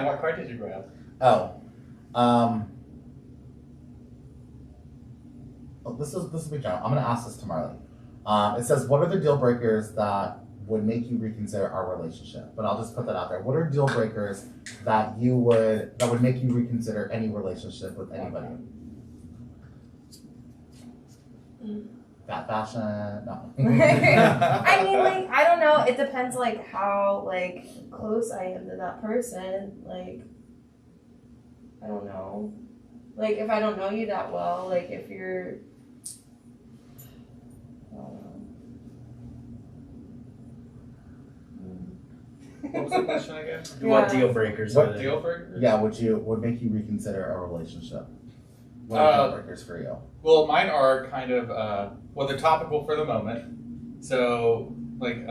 fine. What card did you grab? This will be general. I'm going to ask this to Marley. It says, what are the deal breakers that would make you reconsider our relationship? But I'll just put that out there. What are deal breakers that would make you reconsider any relationship with anybody? Fat fashion? No. I mean, like, I don't know. It depends, like, how, like, close I am to that person. Like, I don't know. Like, if I don't know you that well, like, if you're, I don't know. What was the question again? What deal breakers are What there? deal breakers? Yeah, would make you reconsider a relationship? What are deal breakers for you? Well, mine are kind of, they're topical for the moment. So, like,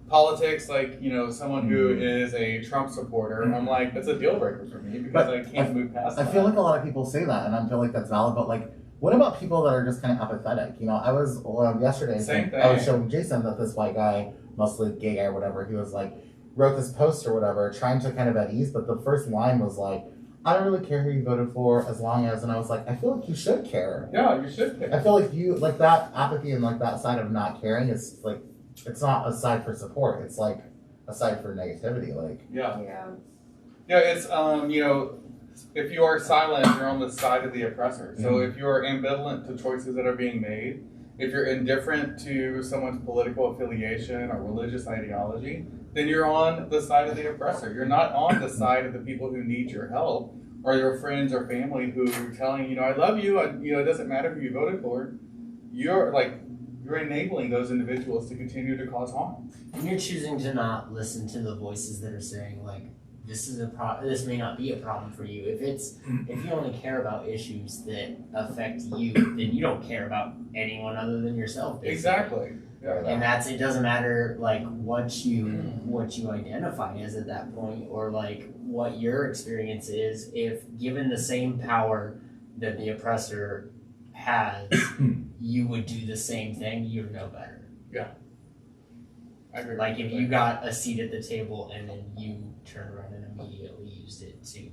politics, like, someone who is a Trump supporter, I'm like, that's a deal breaker for me because I can't move past that. I feel like a lot of people say that, and I feel like that's valid, but, like, what about people that are just kind of apathetic? I was, yesterday, I was showing Jason that this white guy, mostly gay guy or whatever, he was like, wrote this post or whatever, trying to kind of at ease, but the first line was like, I don't really care who you voted for as long as, and I was like, I feel like you should care. Yeah, you should care. I feel like you, like that apathy and like that side of not caring is like, it's not a side for support, it's like a side for negativity, like. Yeah. Yeah. It's, if you are silent, you're on the side of the oppressor. So if you're ambivalent to choices that are being made, if you're indifferent to someone's political affiliation or religious ideology, then you're on the side of the oppressor. You're not on the side of the people who need your help or your friends or family who are telling, I love you, it doesn't matter who you voted for. You're enabling those individuals to continue to cause harm. And you're choosing to not listen to the voices that are saying, like, this may not be a problem for you. If you only care about issues that affect you, then you don't care about anyone other than yourself, basically. Exactly. Yeah. And it doesn't matter like what you identify as at that point, or like what your experience is. If given the same power that the oppressor has, you would do the same thing, you'd know better. Yeah. I agree. Like if you got a seat at the table and then you turned around and immediately used it to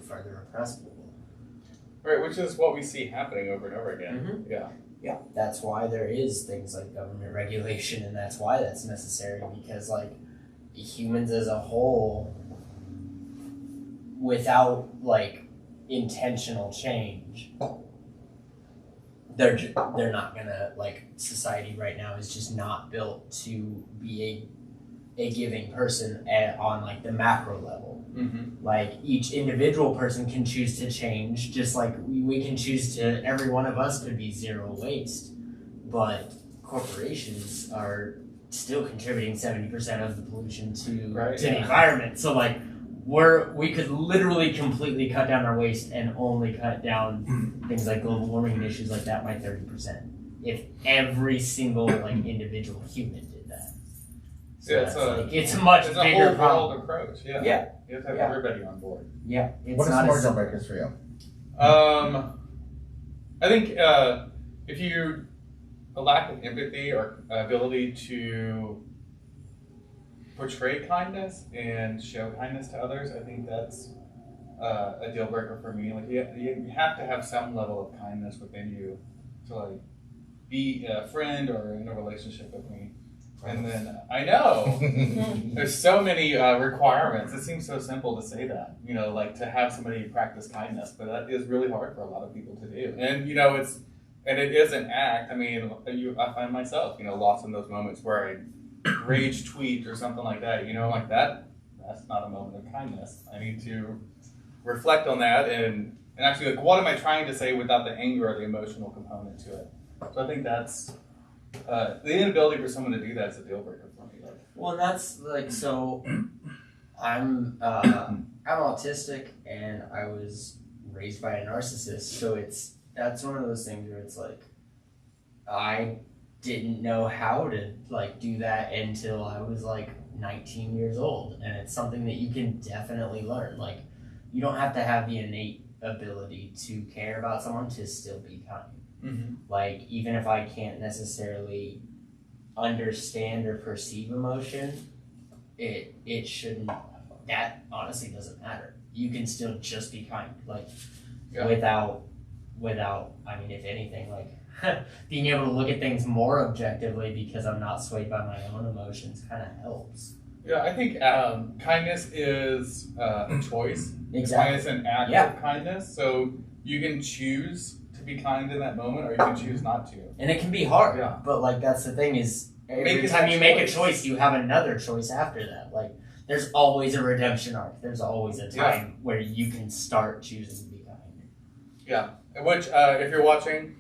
further oppress people. Right, which is what we see happening over and over again. Mm-hmm. Yeah. Yeah, that's why there is things like government regulation, and that's why that's necessary, because like humans as a whole, without like intentional change, they're not gonna, like, society right now is just not built to be a giving person on like the macro level. Mm-hmm. Like each individual person can choose to change, just like we can choose to, every one of us could be zero waste, but corporations are still contributing 70% of the pollution to the environment. So like we could literally completely cut down our waste and only cut down things like global warming and issues like that by 30% if every single like individual human did that. So Yeah, it's a much bigger whole problem. world approach. Yeah. Yeah. You have to have everybody on board. Yeah. What are some more deal breakers for you? I think if you a lack of empathy or ability to portray kindness and show kindness to others, I think that's a deal breaker for me. Like you have to have some level of kindness within you to like be a friend or in a relationship with me. And then I know there's so many requirements. It seems so simple to say that, like to have somebody practice kindness, but that is really hard for a lot of people to do. And it is an act. I mean, I find myself, lost in those moments where I rage tweet or something like that. Like that's not a moment of kindness. I need to reflect on that and actually, like, what am I trying to say without the anger or the emotional component to it? So I think that's. The inability for someone to do that is a deal breaker for me. Well, that's like, so I'm autistic and I was raised by a narcissist, so that's one of those things where it's like I didn't know how to like do that until I was like 19 years old, and it's something that you can definitely learn. Like you don't have to have the innate ability to care about someone to still be kind. Mm-hmm. Like, even if I can't necessarily understand or perceive emotion, it shouldn't that honestly doesn't matter. You can still just be kind, like Yeah. without. I mean, if anything, like being able to look at things more objectively because I'm not swayed by my own emotions kind of helps. Yeah, I think kindness is a choice. Exactly. Kindness is an act Yeah. of kindness. So you can choose to be kind in that moment, or you can choose not to. And it can be hard, Yeah. but like that's the thing is every Make time that you make a choice. choice, you have another choice after that. Like there's always a redemption arc. There's always a time where you can start choosing to be kind. Yeah. Which, if you're watching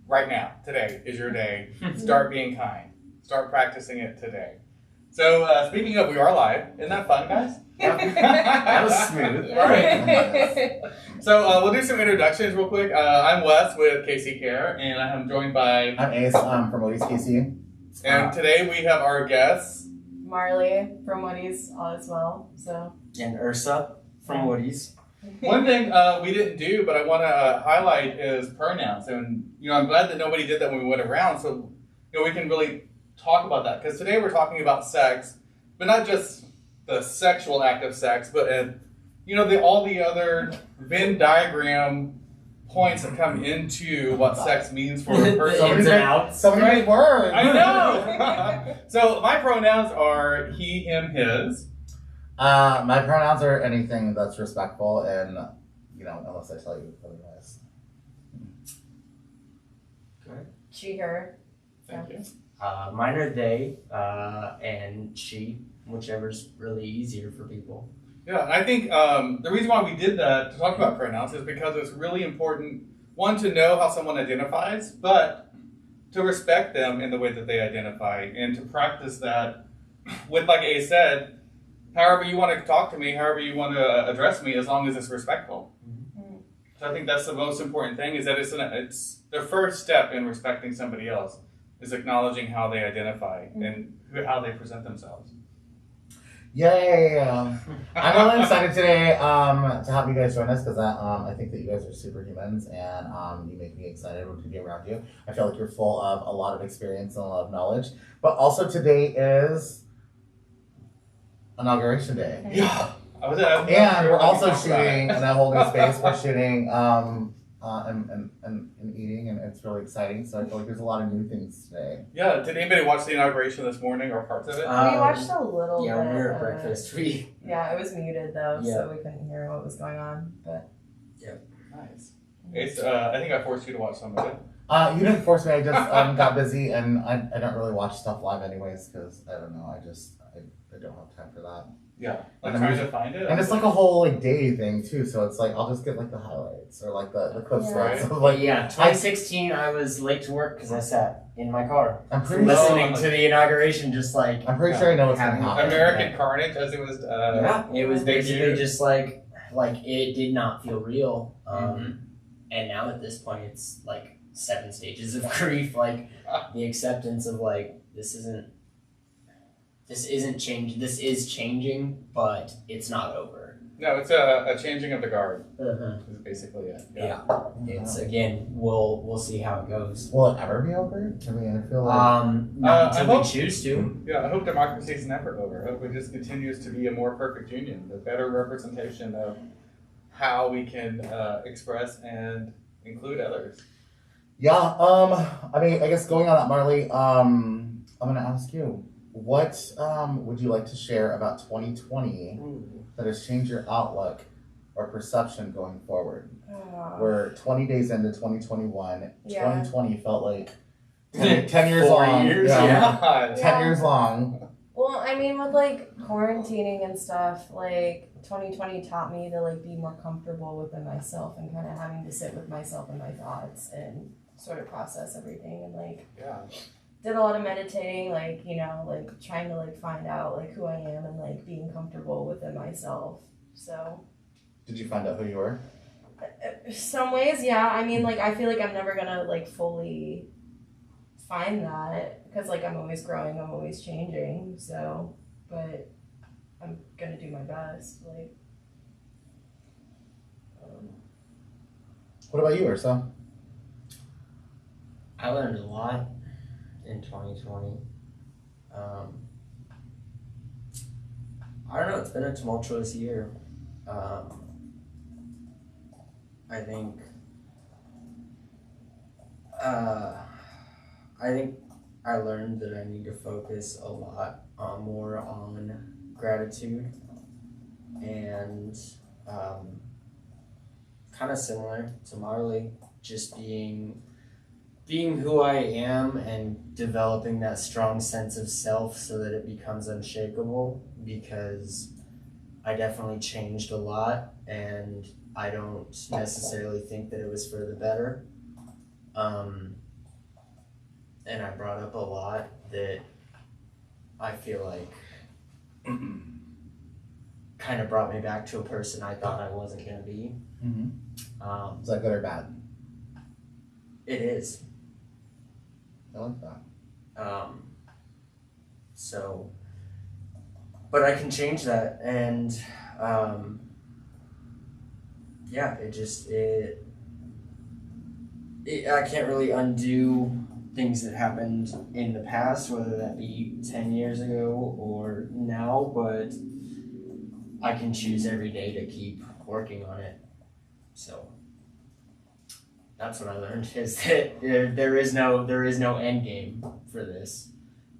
right now, today is your day. Start being kind. Start practicing it today. So, speaking of, we are live. Isn't that fun, guys? That was smooth. Right. So, we'll do some introductions real quick. I'm Wes with KC Care, and I'm joined by... I'm Ace from Woody's KC. And today we have our guests. Marley from Woody's as well. So And Ursa from Woody's. One thing we didn't do, but I want to highlight is pronouns. And, I'm glad that nobody did that when we went around, so, we can really talk about that. Because today we're talking about sex, but not just the sexual act of sex, but, all the other Venn diagram points that come into what sex means for a person. Ins and outs. So many Right. words. I know! So my pronouns are he, him, his. My pronouns are anything that's respectful and, unless I tell you otherwise. she, her. Thank you. Mine are they and she, whichever's really easier for people. Yeah, and I think the reason why we did that, to talk about pronouns, is because it's really important, one, to know how someone identifies, but to respect them in the way that they identify, and to practice that with, like A said, however you want to talk to me, however you want to address me, as long as it's respectful. Mm-hmm. So I think that's the most important thing, is that it's the first step in respecting somebody else, is acknowledging how they identify and how they present themselves. Yay! I'm really excited today to have you guys join us because I think that you guys are superhumans and you make me excited to be around you. I feel like you're full of a lot of experience and a lot of knowledge. But also today is Inauguration Day. Yeah. And we're also shooting in a whole new space. We're shooting and eating, and it's really exciting. So I feel like there's a lot of new things today. Yeah, did anybody watch the inauguration this morning or parts of it? We watched a little Yeah, bit. when we were at of breakfast, it. Yeah, it was muted though, Yeah. so we couldn't hear what was going on. But Nice. Ace, I think I forced you to watch some of it. You didn't force me. I just got busy, and I don't really watch stuff live anyways because I don't know. I don't have time for that. Yeah, like And trying I'm to find it. And it's like a whole day thing too. So it's like I'll just get like the highlights or like the clips. Yeah. Right? So like yeah, 2016, I was late to work because I sat in my car I'm pretty listening sure. to the inauguration, just like I'm pretty sure I know what's gonna happen. American Carnage, as it was. yeah, it was basically debuted. just like it did not feel real. And now at this point, it's like 7 stages of grief, like the acceptance of like this isn't changing. This is changing, but it's not over. No, it's a changing of the guard. Uh-huh. Is basically it. Yeah. It's again. We'll see how it goes. Will it ever be over? I mean, I feel like Not I until we hope- choose to. Yeah, I hope democracy is never over. I hope it just continues to be a more perfect union, a better representation of how we can express and include others. yeah. I mean, I guess going on that, Marley. I'm gonna ask you, what would you like to share about 2020 that has changed your outlook or perception going forward? We're 20 days into 2021. Yeah. 2020 felt like 10 years 4 long. years, Yeah. God. 10 years long. Well, I mean, with like quarantining and stuff, like 2020 taught me to like be more comfortable within myself and kind of having to sit with myself and my thoughts and sort of process everything and like Yeah. did a lot of meditating, like like trying to like find out like who I am and like being comfortable within myself. So Did you find out who you were? some ways, yeah. I mean, like I feel like I'm never gonna like fully find that because like I'm always growing, I'm always changing. So, but I'm gonna do my best. Like, What about you, Ursa? I learned a lot in 2020. I don't know. It's been a tumultuous year. I think I learned that I need to focus a lot more on gratitude and kind of similar to Marley, just being who I am and developing that strong sense of self so that it becomes unshakable, because I definitely changed a lot and I don't necessarily think that it was for the better. And I brought up a lot that I feel like kind of brought me back to a person I thought I wasn't going to be. Mm-hmm. Is that good or bad? It is. I like that. So, but I can change that, and yeah, I can't really undo things that happened in the past, whether that be 10 years ago or now, but I can choose every day to keep working on it. So that's what I learned, is that there is no end game for this.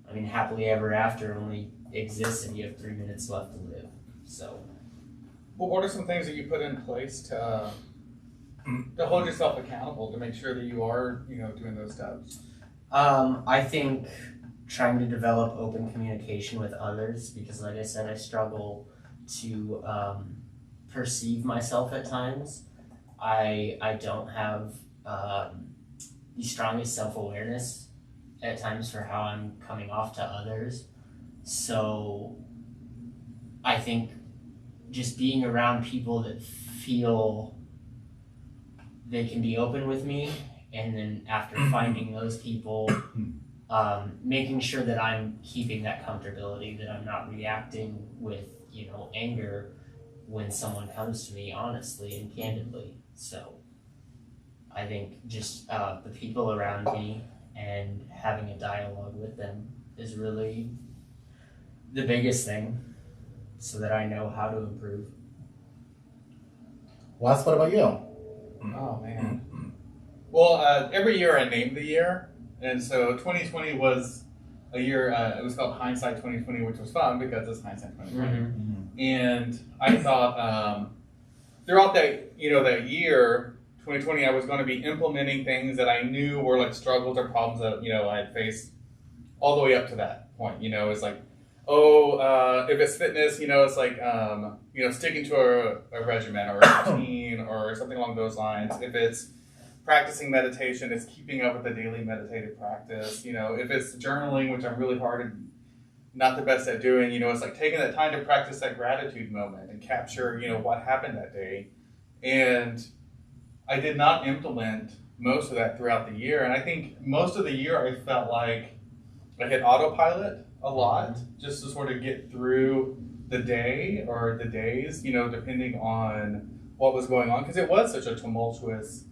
I mean, happily ever after only exists if you have 3 minutes left to live. So, well, what are some things that you put in place to hold yourself accountable, to make sure that you are, doing those steps? I think trying to develop open communication with others, because like I said, I struggle to perceive myself at times. I don't have the strongest self-awareness at times for how I'm coming off to others. So I think just being around people that feel they can be open with me, and then after finding those people, making sure that I'm keeping that comfortability, that I'm not reacting with, anger when someone comes to me honestly and candidly. So I think just the people around me and having a dialogue with them is really the biggest thing, so that I know how to improve. Wes, what about you? Oh, man. Well, every year I name the year, and so 2020 was a year, it was called Hindsight 2020, which was fun because it's Hindsight 2020. Mm-hmm. And I thought throughout that year, 2020, I was going to be implementing things that I knew were like struggles or problems that, I had faced all the way up to that point. It's like, if it's fitness, it's like, sticking to a regimen or a routine or something along those lines. If it's practicing meditation, it's keeping up with the daily meditative practice. If it's journaling, which I'm really hard and not the best at doing, it's like taking that time to practice that gratitude moment and capture, what happened that day. And I did not implement most of that throughout the year. And I think most of the year I felt like I hit autopilot a lot, just to sort of get through the day or the days, depending on what was going on. Because it was such a tumultuous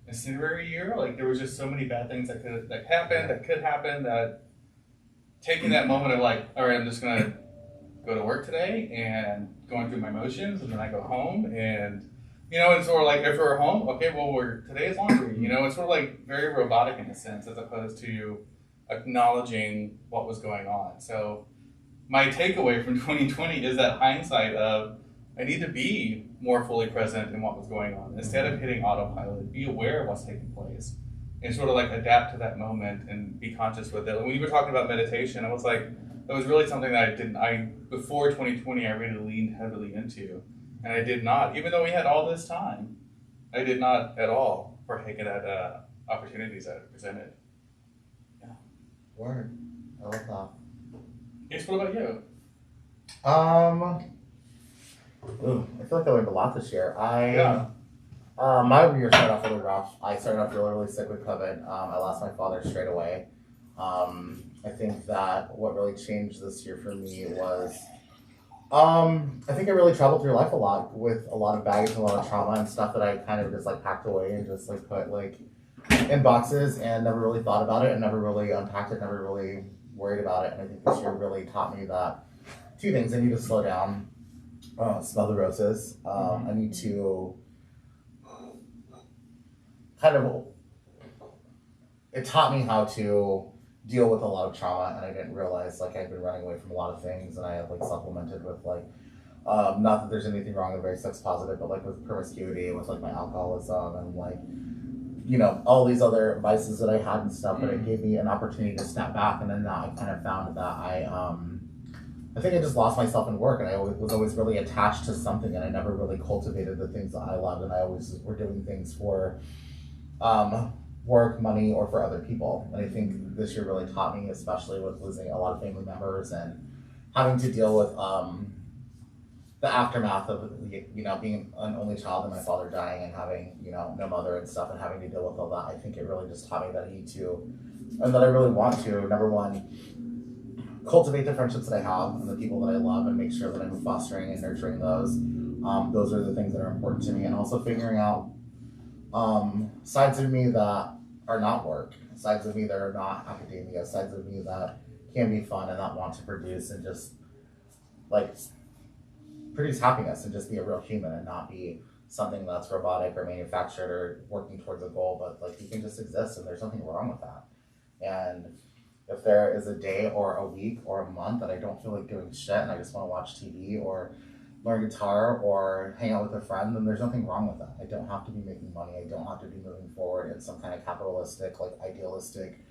incendiary year. Like, there was just so many bad things that could happen, that taking that moment of like, all right, I'm just going to go to work today and going through my motions, and then I go home and, and sort of like, if we're home, okay, well, today is laundry, it's sort of like very robotic in a sense, as opposed to acknowledging what was going on. So my takeaway from 2020 is that hindsight of, I need to be more fully present in what was going on. Instead of hitting autopilot, be aware of what's taking place and sort of like adapt to that moment and be conscious with it. When you were talking about meditation, I was like, that was really something that before 2020, I really leaned heavily into. And I did not, even though we had all this time, I did not at all partake in that opportunities that it presented. Yeah. Word. I love that. Yes, what about you? I feel like I learned a lot this year. My year started off really rough. I started off really, really sick with COVID. I lost my father straight away. I think that what really changed this year for me was, I think I really traveled through life a lot with a lot of baggage and a lot of trauma and stuff that I kind of just like packed away and just like put like in boxes and never really thought about it and never really unpacked it, never really worried about it. And I think this year really taught me that two things. I need to slow down, smell the roses. I need to kind of, it taught me how to deal with a lot of trauma, and I didn't realize like I'd been running away from a lot of things, and I had like supplemented with like, not that there's anything wrong, I'm very sex positive, but like with promiscuity, with like my alcoholism, and like, you know, all these other vices that I had and stuff, but it gave me an opportunity to step back, and then now I kind of found that I think I just lost myself in work, and I was always really attached to something, and I never really cultivated the things that I loved, and I always were doing things for work, money, or for other people. And I think this year really taught me, especially with losing a lot of family members and having to deal with the aftermath of, you know, being an only child and my father dying and having, you know, no mother and stuff, and having to deal with all that. I think it really just taught me that I need to, and that I really want to, number one, cultivate the friendships that I have and the people that I love, and make sure that I'm fostering and nurturing those. Those are the things that are important to me, and also figuring out sides of me that are not work, sides of me that are not academia, sides of me that can be fun and that want to produce and just like produce happiness and just be a real human and not be something that's robotic or manufactured or working towards a goal, but like you can just exist, and there's nothing wrong with that. And if there is a day or a week or a month that I don't feel like doing shit and I just want to watch TV or learn guitar or hang out with a friend, then there's nothing wrong with that. I don't have to be making money. I don't have to be moving forward in some kind of capitalistic, like idealistic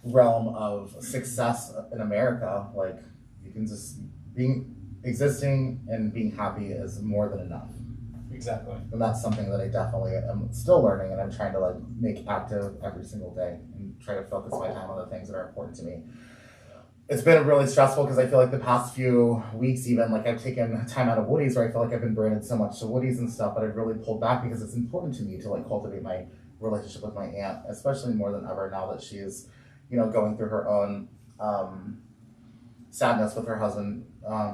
realm of success in America. Like you can just existing and being happy is more than enough. Exactly. And that's something that I definitely am still learning, and I'm trying to like make active every single day and try to focus my time on the things that are important to me. It's been really stressful because I feel like the past few weeks, even like I've taken time out of Woody's, where I feel like I've been branded so much to Woody's and stuff, but I've really pulled back because it's important to me to like cultivate my relationship with my aunt, especially more than ever now that she is, you know, going through her own sadness with her husband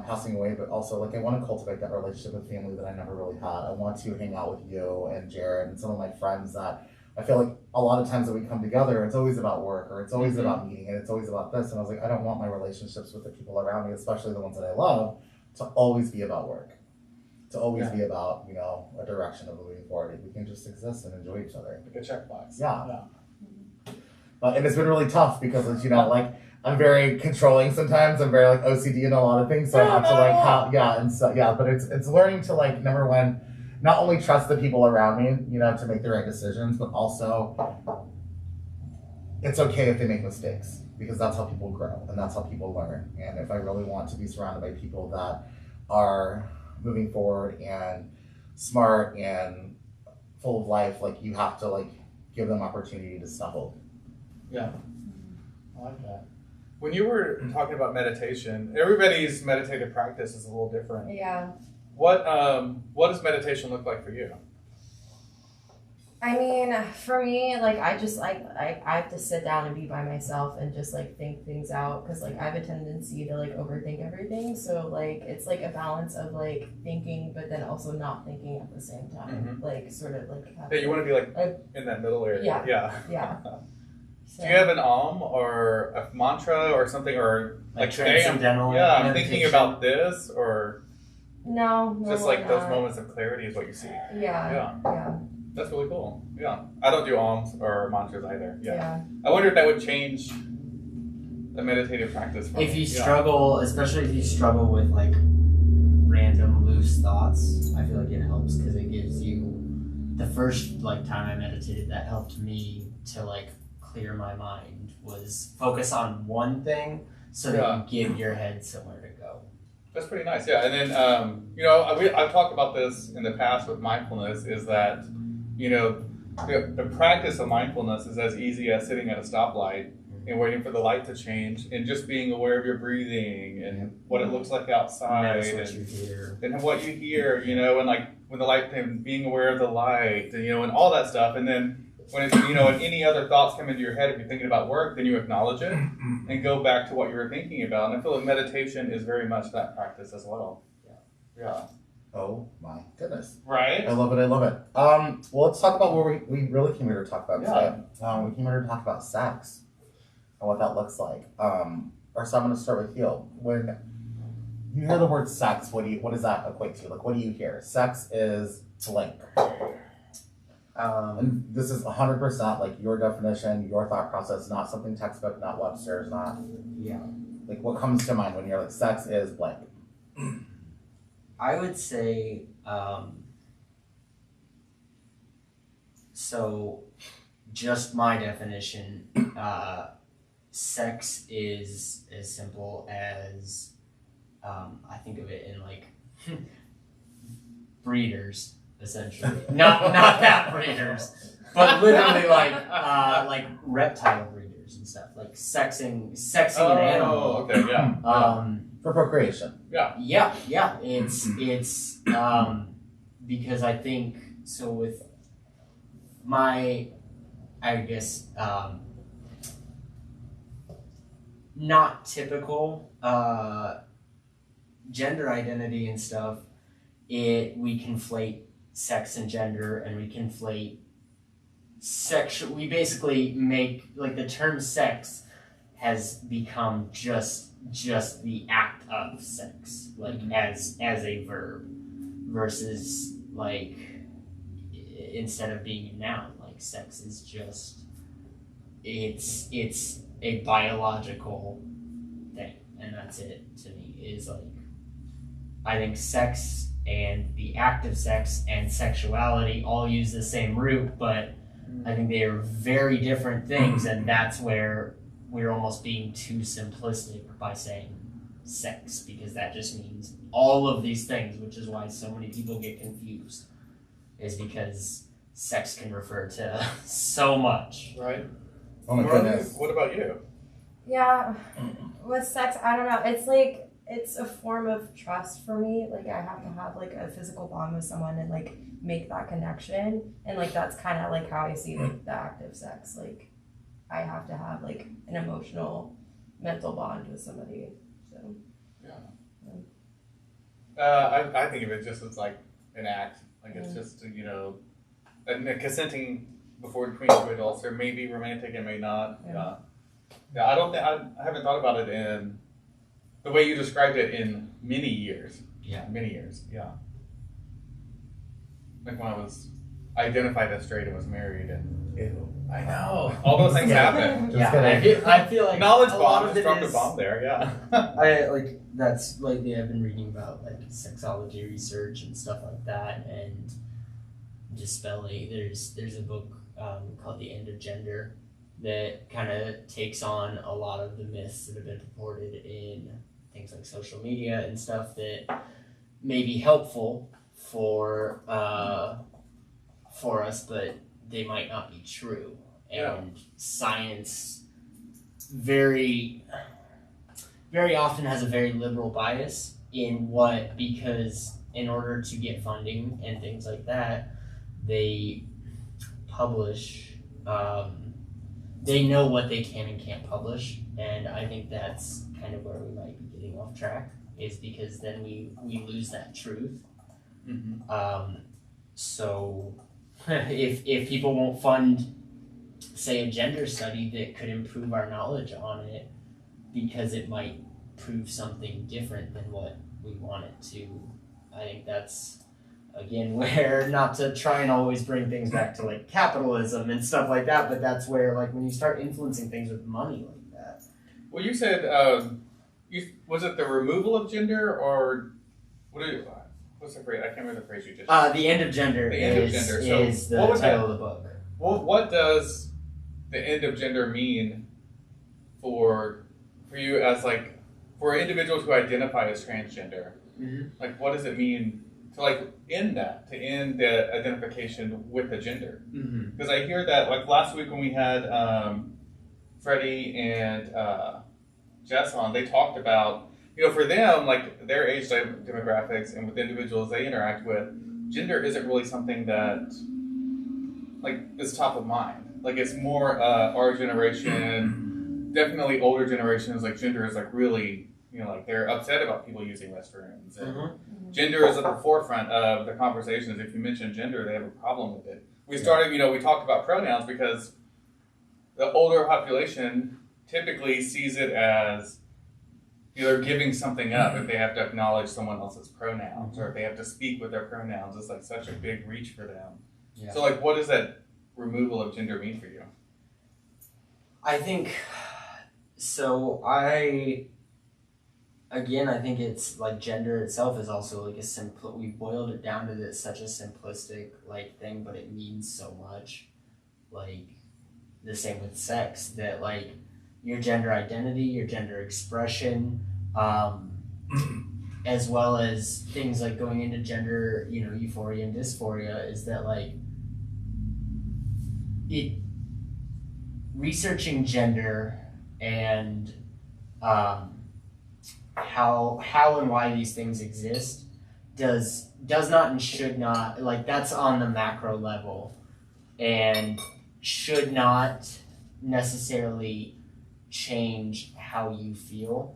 passing away, but also like I want to cultivate that relationship with family that I never really had. I want to hang out with you and Jared and some of my friends that I feel like a lot of times that we come together, it's always about work or it's always about meeting and it's always about this. And I was like, I don't want my relationships with the people around me, especially the ones that I love, to always be about work, to always be about, you know, a direction of moving forward. We can just exist and enjoy each other. Like a checkbox. Yeah. And it's been really tough because it's, you know, like I'm very controlling sometimes. I'm very like OCD in a lot of things. So I have to like, but it's learning to like, number one, not only trust the people around me, you know, to make the right decisions, but also it's okay if they make mistakes, because that's how people grow and that's how people learn. And if I really want to be surrounded by people that are moving forward and smart and full of life, like you have to like give them opportunity to stumble. Yeah, I like that. When you were talking about meditation, everybody's meditative practice is a little different. Yeah. What does meditation look like for you? I mean, for me, like I just like I have to sit down and be by myself and just like think things out, because like I have a tendency to like overthink everything. So like it's like a balance of like thinking, but then also not thinking at the same time. Like sort of like Yeah, you want to be like in that middle area. Yeah. So. Do you have an or a mantra or something, or like today I'm thinking about this, or no, just like those moments of clarity is what you see? Yeah. That's really cool. Yeah, I don't do alms or mantras either. Yeah. I wonder if that would change the meditative practice. If you struggle, especially if you struggle with like random loose thoughts, I feel like it helps, because it gives you, the first like time I meditated, that helped me to like clear my mind, was focus on one thing so that you give your head somewhere to go. That's pretty nice. Yeah. And then, you know, I've talked about this in the past with mindfulness, is that, you know, the practice of mindfulness is as easy as sitting at a stoplight and waiting for the light to change and just being aware of your breathing and what it looks like outside and what you hear, you know, and like when the light, and being aware of the light, and, you know, and all that stuff. And then when it's, you know, and any other thoughts come into your head, if you're thinking about work, then you acknowledge it and go back to what you were thinking about. And I feel like meditation is very much that practice as well. Yeah. Oh my goodness. Right? I love it. Well, let's talk about what we really came here to talk about today. We came here to talk about sex and what that looks like. So I'm going to start with you. When You hear the word sex, what does that equate to? Like, what do you hear? Sex is blank. And this is 100% like your definition, your thought process, not something textbook, not Webster's, not. Yeah. Like, what comes to mind when you're like, sex is blank? I would say, so just my definition, sex is as simple as, I think of it in like breeders, essentially. not that breeders, but literally like reptile breeders and stuff, like sexing an animal. Okay, yeah. For procreation. Yeah. It's because I think so with my, I guess, not typical gender identity and stuff. We conflate sex and gender, and we conflate sexual. We basically make like the term sex has become just the act of sex, like as a verb, versus like instead of being a noun, like sex is just it's a biological thing, and that's it to me. Is like I think sex and the act of sex and sexuality all use the same root, but I think they are very different things, and that's where we're almost being too simplistic by saying sex, because that just means all of these things, which is why so many people get confused, is because sex can refer to so much. Right. Oh my goodness. What about you? Yeah, with sex, I don't know. It's like, it's a form of trust for me. Like, I have to have like a physical bond with someone and like make that connection. And like, that's kind of like how I see like the act of sex. Like, I have to have like an emotional, mental bond with somebody. So, I think of it just as like an act. Like it's just, you know, consenting between two adults. There may be romantic and may not. Yeah. I don't think I haven't thought about it in the way you described it in many years. Many years. Yeah. Like when I was identified as straight and was married and ew. I know. All those things happen. I feel like knowledge a lot bomb of just it dropped a is. bomb there. Yeah. I like that's lately I've been reading about like sexology research and stuff like that, and dispelling. There's a book called The End of Gender that kind of takes on a lot of the myths that have been purported in things like social media and stuff that may be helpful for us, but they might not be true. And science very, very often has a very liberal bias because in order to get funding and things like that, they publish, they know what they can and can't publish, and I think that's kind of where we might be getting off track, is because then we lose that truth. So if people won't fund, say, a gender study that could improve our knowledge on it because it might prove something different than what we want it to, I think that's, again, where, not to try and always bring things back to like capitalism and stuff like that, but that's where like when you start influencing things with money like that. Well, you said, was it the removal of gender or what's the phrase? I can't remember the phrase you just said. The End of Gender is the title of the book. Well, what does the end of gender mean for you as like, for individuals who identify as transgender? Like, what does it mean to like end that, to end the identification with the gender? Because I hear that like last week when we had Freddie and Jess on, they talked about, you know, for them, like their age demographics and with the individuals they interact with, gender isn't really something that like is top of mind. Like it's more our generation, definitely older generations, like gender is like really, you know, like they're upset about people using restrooms. And gender is at the forefront of the conversations. If you mention gender, they have a problem with it. We started, you know, we talked about pronouns because the older population typically sees it as, they're giving something up if they have to acknowledge someone else's pronouns, or if they have to speak with their pronouns. It's like such a big reach for them. Yeah. So like, what does that removal of gender mean for you? I think, so I think it's like gender itself is also like we boiled it down to this such a simplistic like thing, but it means so much. Like the same with sex, that like your gender identity, your gender expression, as well as things like going into gender, euphoria and dysphoria, is that like researching gender and how and why these things exist does not and should not, like, that's on the macro level and should not necessarily change how you feel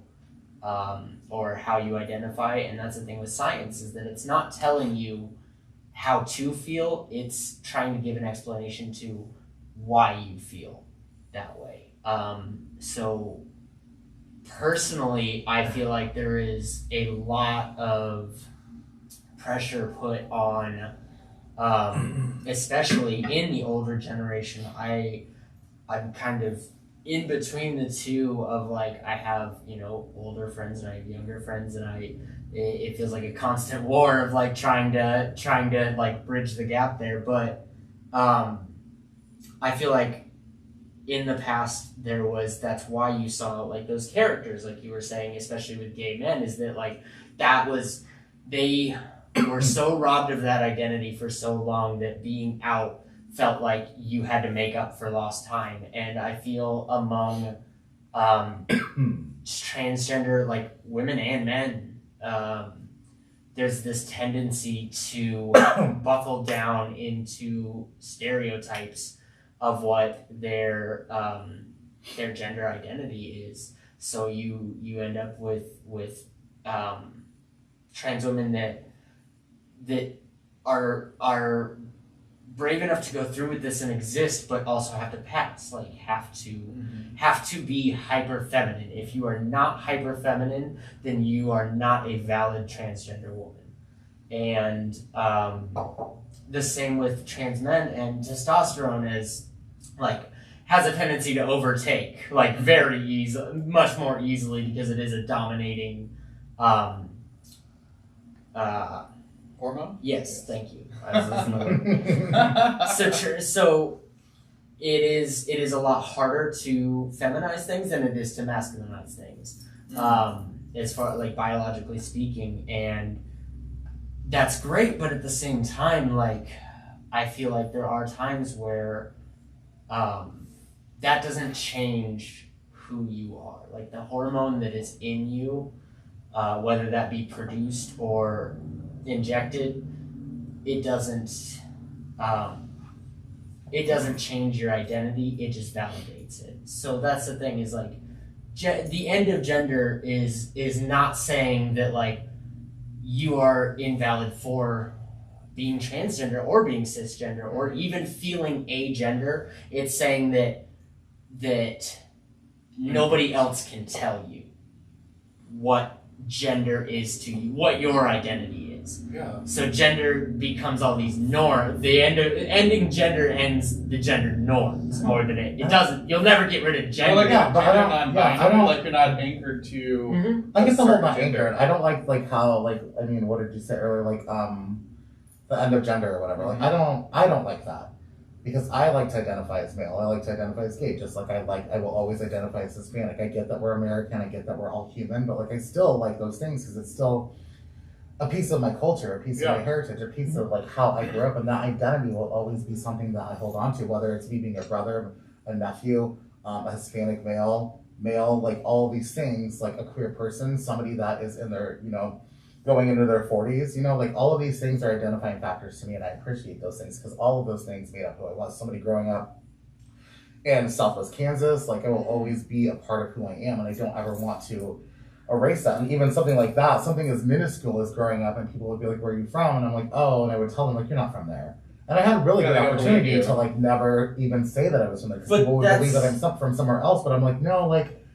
or how you identify. And that's the thing with science, is that it's not telling you how to feel, it's trying to give an explanation to why you feel that way. So personally, I feel like there is a lot of pressure put on, especially in the older generation. I'm kind of in between the two of like, I have, older friends and I have younger friends, and it feels like a constant war of like trying to like bridge the gap there. But I feel like in the past that's why you saw like those characters, like you were saying, especially with gay men, is that like they were so robbed of that identity for so long that being out felt like you had to make up for lost time. And I feel among transgender, like women and men, there's this tendency to buckle down into stereotypes of what their gender identity is. So you end up with trans women that are brave enough to go through with this and exist, but also have to pass, like have to be hyper feminine. If you are not hyper feminine, then you are not a valid transgender woman. And the same with trans men, and testosterone has a tendency to overtake very much more easily, because it is a dominating hormone? Yes, thank you. So it is a lot harder to feminize things than it is to masculinize things, as far like biologically speaking, and that's great. But at the same time, like I feel like there are times where that doesn't change who you are. Like the hormone that is in you, whether that be produced or injected, it doesn't change your identity. It just validates it. So that's the thing, is like the end of gender is not saying that like you are invalid for being transgender or being cisgender or even feeling agender. It's saying that nobody else can tell you what gender is to you, what your identity is. Yeah. So gender becomes all these norms. Ending gender ends the gender norms more than it doesn't. You'll never get rid of gender. Well, Yeah, but I don't- non-binary, like you're not anchored to. Mhm. I guess I'm certain not gender. anchored. I don't like how what did you say earlier? Like the end of gender or whatever. Like I don't like that, because I like to identify as male. I like to identify as gay, just like I will always identify as Hispanic. I get that we're American. I get that we're all human, but like I still like those things because it's still a piece of my culture, a piece of my heritage, a piece of like how I grew up, and that identity will always be something that I hold on to, whether it's me being a brother, a nephew, a Hispanic male, like all these things, like a queer person, somebody that is in their, going into their 40s, like all of these things are identifying factors to me, and I appreciate those things because all of those things made up who I was. Somebody growing up in Southwest Kansas, like I will always be a part of who I am, and I don't ever want to erase that. And even something like that, something as minuscule as growing up, and people would be like, "Where are you from?" And I'm like, "Oh," and I would tell them like, "You're not from there." And I had a really good opportunity to like never even say that I was from there, because people would believe that I'm from somewhere else. But I'm like, no, like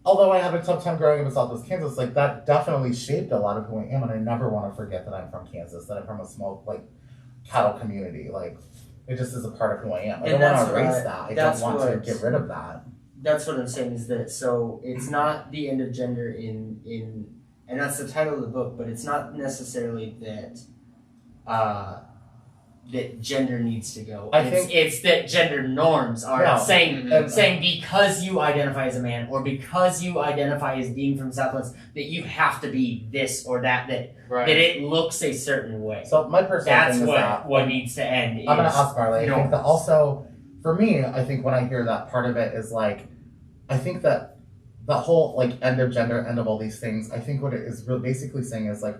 although I had a tough time growing up in Southwest Kansas, like that definitely shaped a lot of who I am, and I never want to forget that I'm from Kansas, that I'm from a small like cattle community. Like it just is a part of who I am. I don't want to erase that. I don't want to get rid of that. That's what I'm saying is that so it's not the end of gender in and that's the title of the book, but it's not necessarily that that gender needs to go. It's that gender norms are saying because you identify as a man or because you identify as being from Southwest that you have to be this or that that it looks a certain way. So my personal thing is what needs to end. I'm gonna ask Marley. I think that also for me, I think when I hear that part of it is like, I think that the whole like end of gender, end of all these things. I think what it is really basically saying is like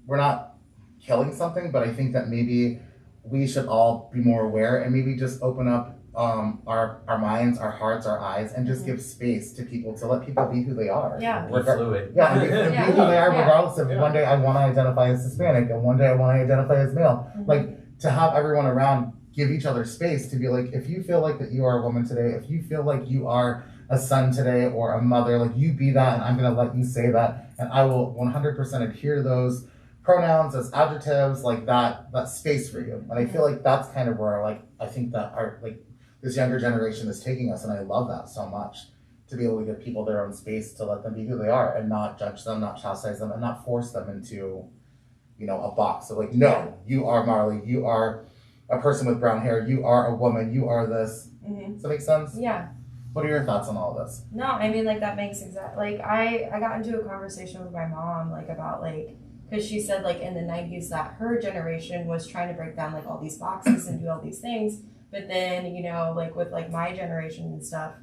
we're not killing something, but I think that maybe we should all be more aware and maybe just open up our minds, our hearts, our eyes, and just give space to people to let people be who they are. Yeah. Be fluid. Yeah, and be who they are regardless of one day I want to identify as Hispanic and one day I want to identify as male. Mm-hmm. Like to have everyone around give each other space to be like, if you feel like that you are a woman today, if you feel like you are a son today or a mother, like you be that and I'm going to let you say that and I will 100% adhere to those pronouns as adjectives, like that space for you. And I feel like that's kind of where like I think that our like this younger generation is taking us, and I love that so much, to be able to give people their own space to let them be who they are and not judge them, not chastise them, and not force them into, you know, a box of like, no, you are Marley, you are a person with brown hair, you are a woman, you are this. Mm-hmm. Does that make sense? Yeah. What are your thoughts on all of this? No, I mean like that makes like I got into a conversation with my mom like about like, because she said like in the 90s that her generation was trying to break down like all these boxes and do all these things, but then, you know, like with like my generation and stuff,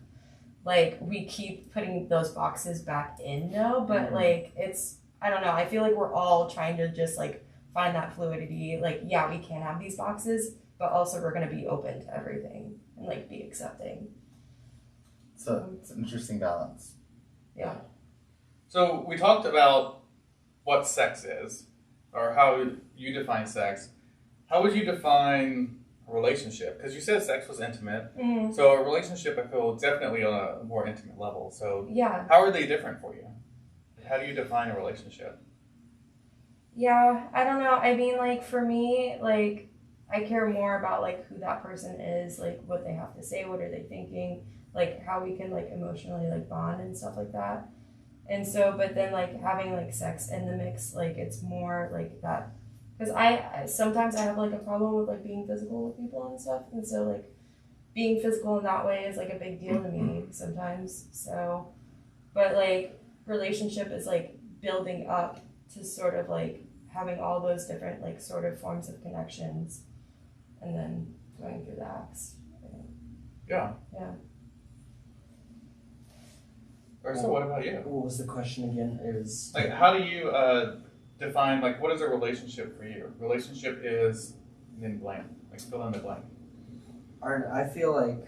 like we keep putting those boxes back in now, but like it's, I don't know, I feel like we're all trying to just like find that fluidity. Like, yeah, we can have these boxes, but also we're going to be open to everything and like be accepting. So it's an interesting balance. Yeah. So we talked about what sex is, or how you define sex. How would you define a relationship? Because you said sex was intimate. Mm-hmm. So a relationship, I feel, definitely on a more intimate level. So yeah, how are they different for you? How do you define a relationship? Yeah, I don't know. I mean, like, for me, like, I care more about, like, who that person is, like, what they have to say, what are they thinking, like, how we can, like, emotionally, like, bond and stuff like that. And so, but then, like, having, like, sex in the mix, like, it's more, like, that. Because sometimes I have, like, a problem with, like, being physical with people and stuff. And so, like, being physical in that way is, like, a big deal to me sometimes. So, but, like, relationship is, like, building up to sort of, like, having all those different, like, sort of forms of connections and then going through the acts. Yeah. Yeah. Ursa, what about you? What was the question again? It was like, how do you define, like, what is a relationship for you? Relationship is in blank, like, fill in the blank. I feel like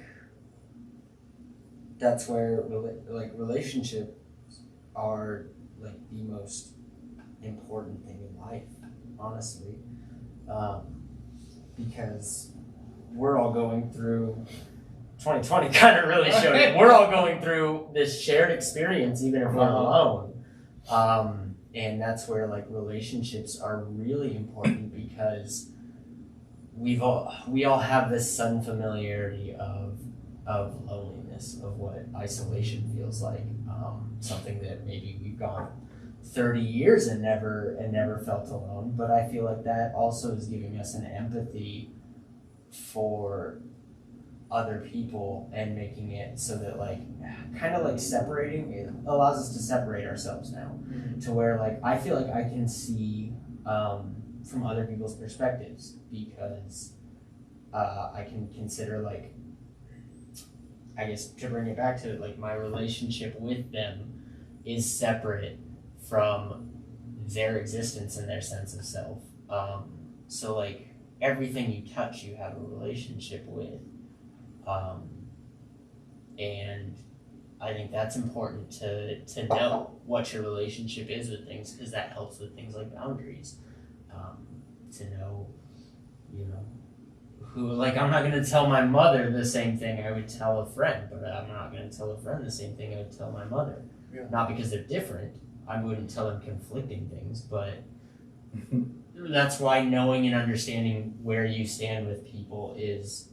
that's where like relationships are like the most important thing in life, honestly, because we're all going through 2020 kind of really showed it. We're all going through this shared experience, even if we're alone. And that's where like relationships are really important because we all have this sudden familiarity of loneliness, of what isolation feels like. Something that maybe we've gone 30 years and never felt alone. But I feel like that also is giving us an empathy for other people and making it so that like kind of like separating it allows us to separate ourselves now to where like I feel like I can see from other people's perspectives because I can consider like I guess to bring it back to like my relationship with them is separate from their existence and their sense of self. So like everything you touch you have a relationship with. And I think that's important to know what your relationship is with things because that helps with things like boundaries. To know, you know, who, like, I'm not going to tell my mother the same thing I would tell a friend, but I'm not going to tell a friend the same thing I would tell my mother. Not because they're different. I wouldn't tell them conflicting things, but that's why knowing and understanding where you stand with people is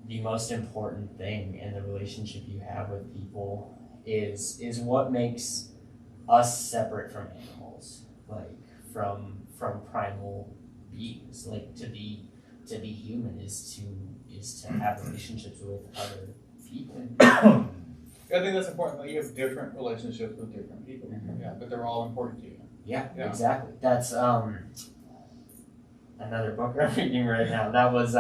the most important thing, and the relationship you have with people is what makes us separate from animals, like from primal beings. Like to be human is to have relationships with other people. I think that's important. Like you have different relationships with different people. Mm-hmm. Yeah, but they're all important to you. Yeah, exactly. That's another book I'm reading right now. That was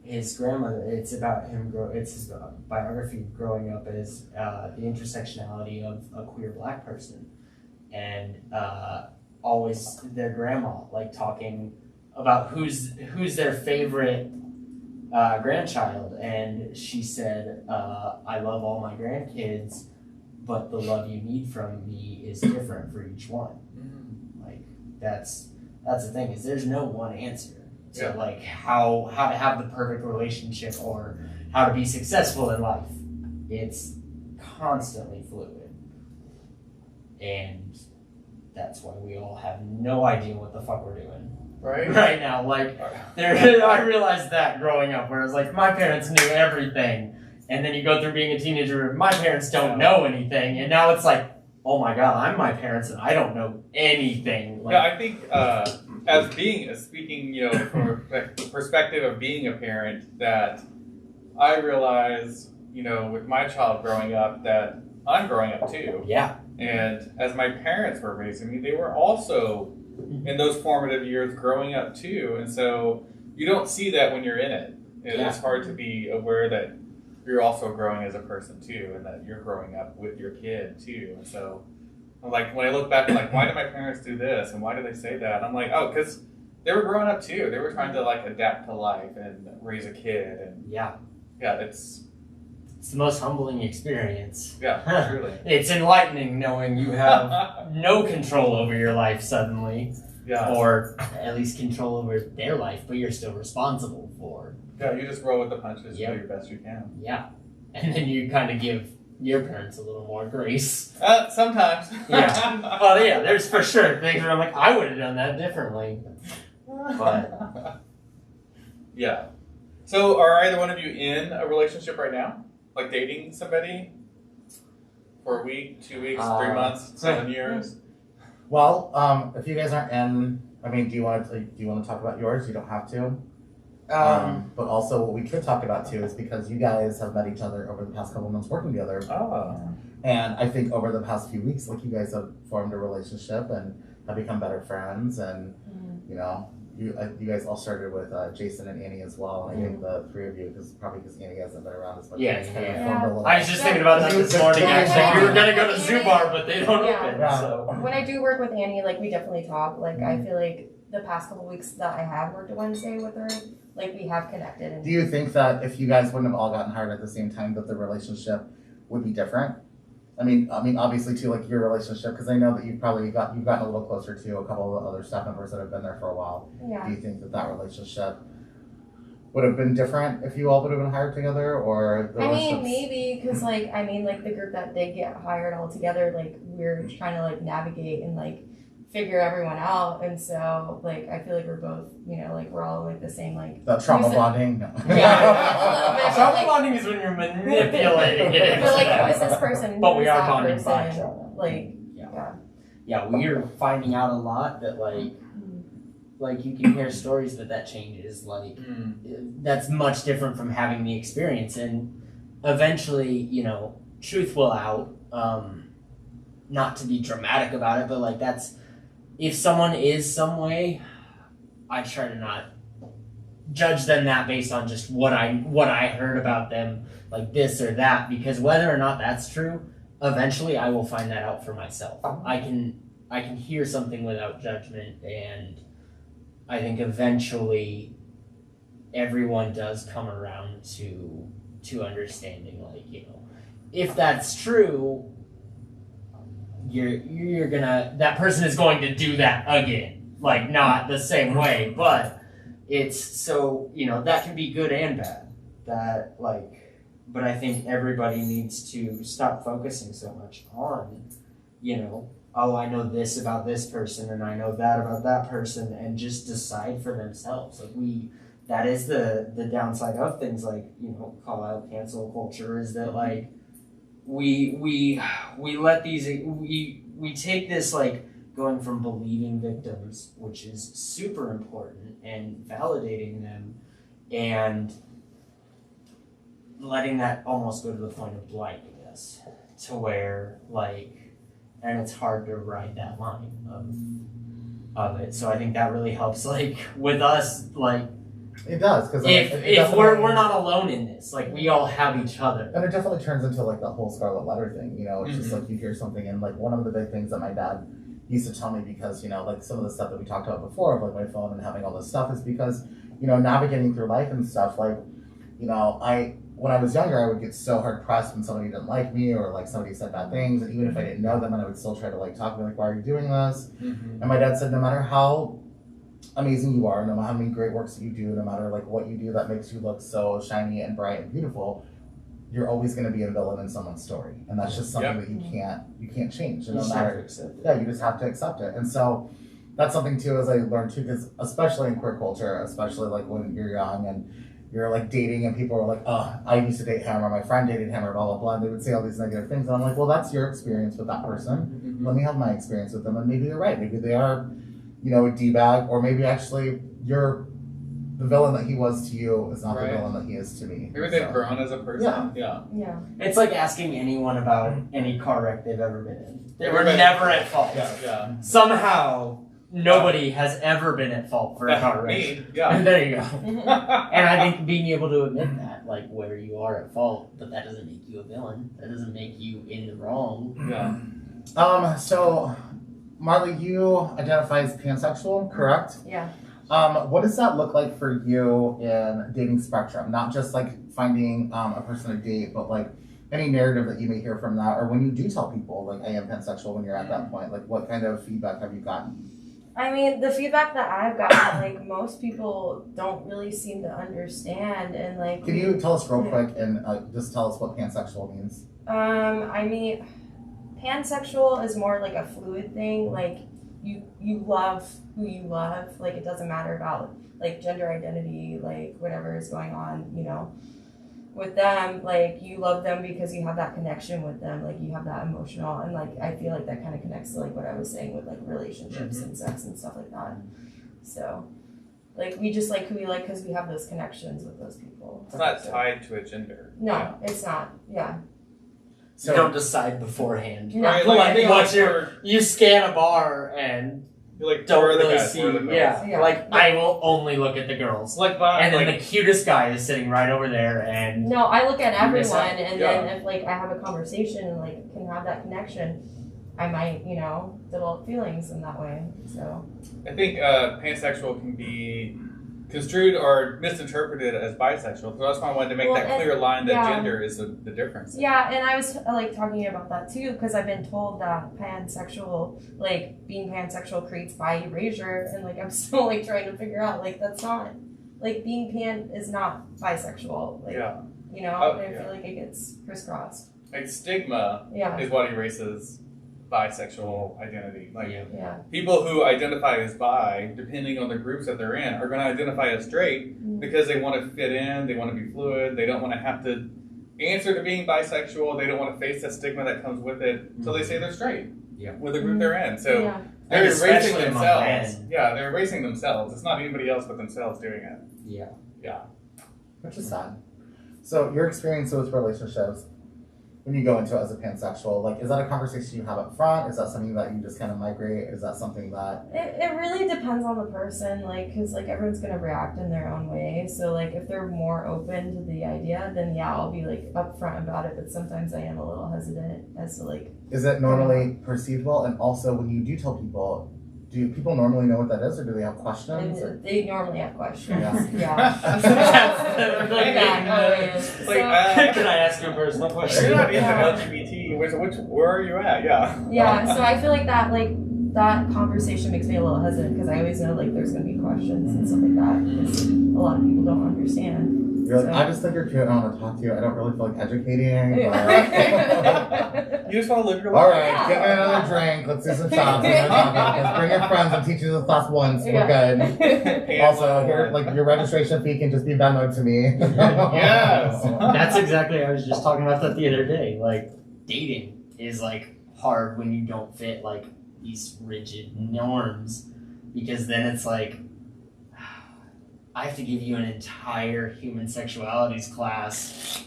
his grandmother. It's about him. It's his biography growing up as the intersectionality of a queer Black person, and always their grandma like talking about who's their favorite grandchild, and she said, I love all my grandkids, but the love you need from me is different for each one. Like that's the thing, is there's no one answer to like how to have the perfect relationship or how to be successful in life. It's constantly fluid, and that's why we all have no idea what the fuck we're doing right now. Like I realized that growing up, where it was like my parents knew everything, and then you go through being a teenager, my parents don't know anything, and now it's like, oh my god, I'm my parents and I don't know anything. Like, yeah, I think speaking, from a perspective of being a parent, that I realize, with my child growing up, that I'm growing up too. Yeah. And as my parents were raising me, they were also in those formative years growing up too. And so you don't see that when you're in it. It's hard to be aware that you're also growing as a person too, and that you're growing up with your kid too. And so, like, when I look back, I'm like, why did my parents do this? And why did they say that? I'm like, oh, because they were growing up too. They were trying to like adapt to life and raise a kid. And it's the most humbling experience. Yeah, truly. It's enlightening knowing you have no control over your life suddenly. Yeah. Or at least control over their life, but you're still responsible for. Yeah, you just roll with the punches, do your best you can. Yeah. And then you kind of give your parents a little more grace. Sometimes. Yeah. Well, yeah, there's for sure things where I'm like, I would have done that differently. But. Yeah. So are either one of you in a relationship right now? Like dating somebody for a week, 2 weeks, 3 months, 7 years? Well, if you guys aren't in, I mean, do you want to talk about yours? You don't have to. But also, what we could talk about too is because you guys have met each other over the past couple months working together. Oh. And I think over the past few weeks, like, you guys have formed a relationship and have become better friends, and you guys all started with Jason and Annie as well. And I think the three of you, probably because Annie hasn't been around as much. I was just thinking about that this morning. Actually, we were gonna go to Zoo Bar, but they don't open. Yeah. So when I do work with Annie, like, we definitely talk. Like, I feel like the past couple weeks that I have worked a Wednesday with her, like, we have connected. And do you think that if you guys wouldn't have all gotten hired at the same time, that the relationship would be different? I mean, obviously too, like, your relationship, because I know that you've gotten a little closer to a couple of other staff members that have been there for a while. Yeah. Do you think that relationship would have been different if you all would have been hired together, or? Maybe, because the group that did get hired all together, like, we're trying to like navigate and like figure everyone out, and so like I feel like we're both, like we're all like the same, like the trauma bonding. No. Yeah, trauma bonding is when you're manipulating it. But like, who is this person? But we are bonding by trauma. Like, yeah, we're finding out a lot that like you can hear stories, but that changes. Like that's much different from having the experience, and eventually, truth will out. Not to be dramatic about it, but like that's. If someone is some way, I try to not judge them that based on just what I heard about them, like this or that, because whether or not that's true, eventually I will find that out for myself. I can hear something without judgment, and I think eventually everyone does come around to understanding, like, if that's true, you're gonna, that person is going to do that again, like not the same way, but it's so, that can be good and bad. That like But I think everybody needs to stop focusing so much on, you know, oh, I know this about this person and I know that about that person, and just decide for themselves. Like that is the downside of things like, you know, call out cancel culture, is that like we let these we take this like going from believing victims, which is super important, and validating them, and letting that almost go to the point of blinding us to where like, and it's hard to ride that line of it. So I think that really helps like with us, like it does, because if we're not alone in this, like we all have each other. And it definitely turns into like the whole Scarlet Letter thing, you know. It's just like you hear something, and like one of the big things that my dad used to tell me, because, you know, like some of the stuff that we talked about before of like my phone and having all this stuff, is because, you know, navigating through life and stuff, like, you know, when I was younger, I would get so hard pressed when somebody didn't like me, or like somebody said bad things, and even if I didn't know them, and I would still try to like talk to me like, why are you doing this? And my dad said, no matter how amazing you are, no matter how many great works that you do, no matter like what you do that makes you look so shiny and bright and beautiful, you're always going to be a villain in someone's story, and that's just something that you can't change. And no matter, you just have to accept it. And so that's something too, as I learned too, because especially in queer culture, especially like when you're young and you're like dating, and people are like, oh, I used to date him, or my friend dated him, or blah blah blah. And they would say all these negative things, and I'm like, well, that's your experience with that person. Let me have my experience with them, and maybe you're right. Maybe they are, you know, a D-bag, or maybe actually you're the villain that he was to you is not the villain that he is to me. Maybe they've grown as a person. Yeah. It's like asking anyone about any car wreck they've ever been in. They were never at fault. Yeah. Somehow, nobody has ever been at fault for a car wreck. Me. Yeah. There you go. And I think being able to admit that, like where you are at fault, but that doesn't make you a villain. That doesn't make you in the wrong. Yeah. So Marley, you identify as pansexual, correct? Yeah. What does that look like for you in dating spectrum? Not just like finding a person to date, but like any narrative that you may hear from that, or when you do tell people like I am pansexual when you're at that point, like what kind of feedback have you gotten? I mean, the feedback that I've gotten, like most people don't really seem to understand, and like. Can you tell us real quick and just tell us what pansexual means? I mean, pansexual is more like a fluid thing. Like you love who you love. Like it doesn't matter about like gender identity, like whatever is going on, you know, with them. Like you love them because you have that connection with them. Like you have that emotional, and like I feel like that kind of connects to like what I was saying with like relationships and sex and stuff like that. So like we just like who we like because we have those connections with those people. It's not tied to a gender. No, it's not. Yeah. So you don't decide beforehand. No. Right, you scan a bar and you like don't really guys, see. Yeah. Like I will only look at the girls. Like that. And then the cutest guy is sitting right over there, and no, I look at everyone, and then if like I have a conversation and like can have that connection, I might, you know, develop feelings in that way. So I think pansexual can be construed or misinterpreted as bisexual. So that's why I wanted to make that clear line that gender is the difference. Yeah, and I was like talking about that too, because I've been told that pansexual, like being pansexual creates bi erasure, and like I'm still like trying to figure out like that's not, like being pan is not bisexual. Like, you know, I feel like it gets crisscrossed. Like stigma is what erases bisexual identity. Like people who identify as bi, depending on the groups that they're in, are going to identify as straight because they want to fit in, they want to be fluid, they don't want to have to answer to being bisexual, they don't want to face that stigma that comes with it, so they say they're straight with the group they're in. So they're erasing themselves. Yeah, they're erasing themselves. It's not anybody else but themselves doing it. Yeah. Which is sad. So your experience with relationships, when you go into it as a pansexual, like, is that a conversation you have up front? Is that something that you just kind of migrate? Is that something that... It really depends on the person, like, because, like, everyone's going to react in their own way. So, like, if they're more open to the idea, then, I'll be, like, upfront about it. But sometimes I am a little hesitant as to, like... Is it normally perceived well? And also, when you do tell people, do people normally know what that is, or do they have questions? They normally have questions. Can I ask you a personal question? You're not into LGBT. Where are you at? So I feel like that conversation makes me a little hesitant because I always know like there's going to be questions and stuff like that because a lot of people don't understand. You're like, So- I just think you're cute and I want to talk to you. I don't really feel like educating. But... You just want to live your All life. right, Yeah. get me another drink. Let's do some shots. Let's bring your friends and teach you the class once. We're good. Also, here, like your registration fee can just be Venmoed to me. Yes. That's exactly. I was just talking about that the other day. Like dating is like hard when you don't fit like these rigid norms, because then it's like I have to give you an entire human sexualities class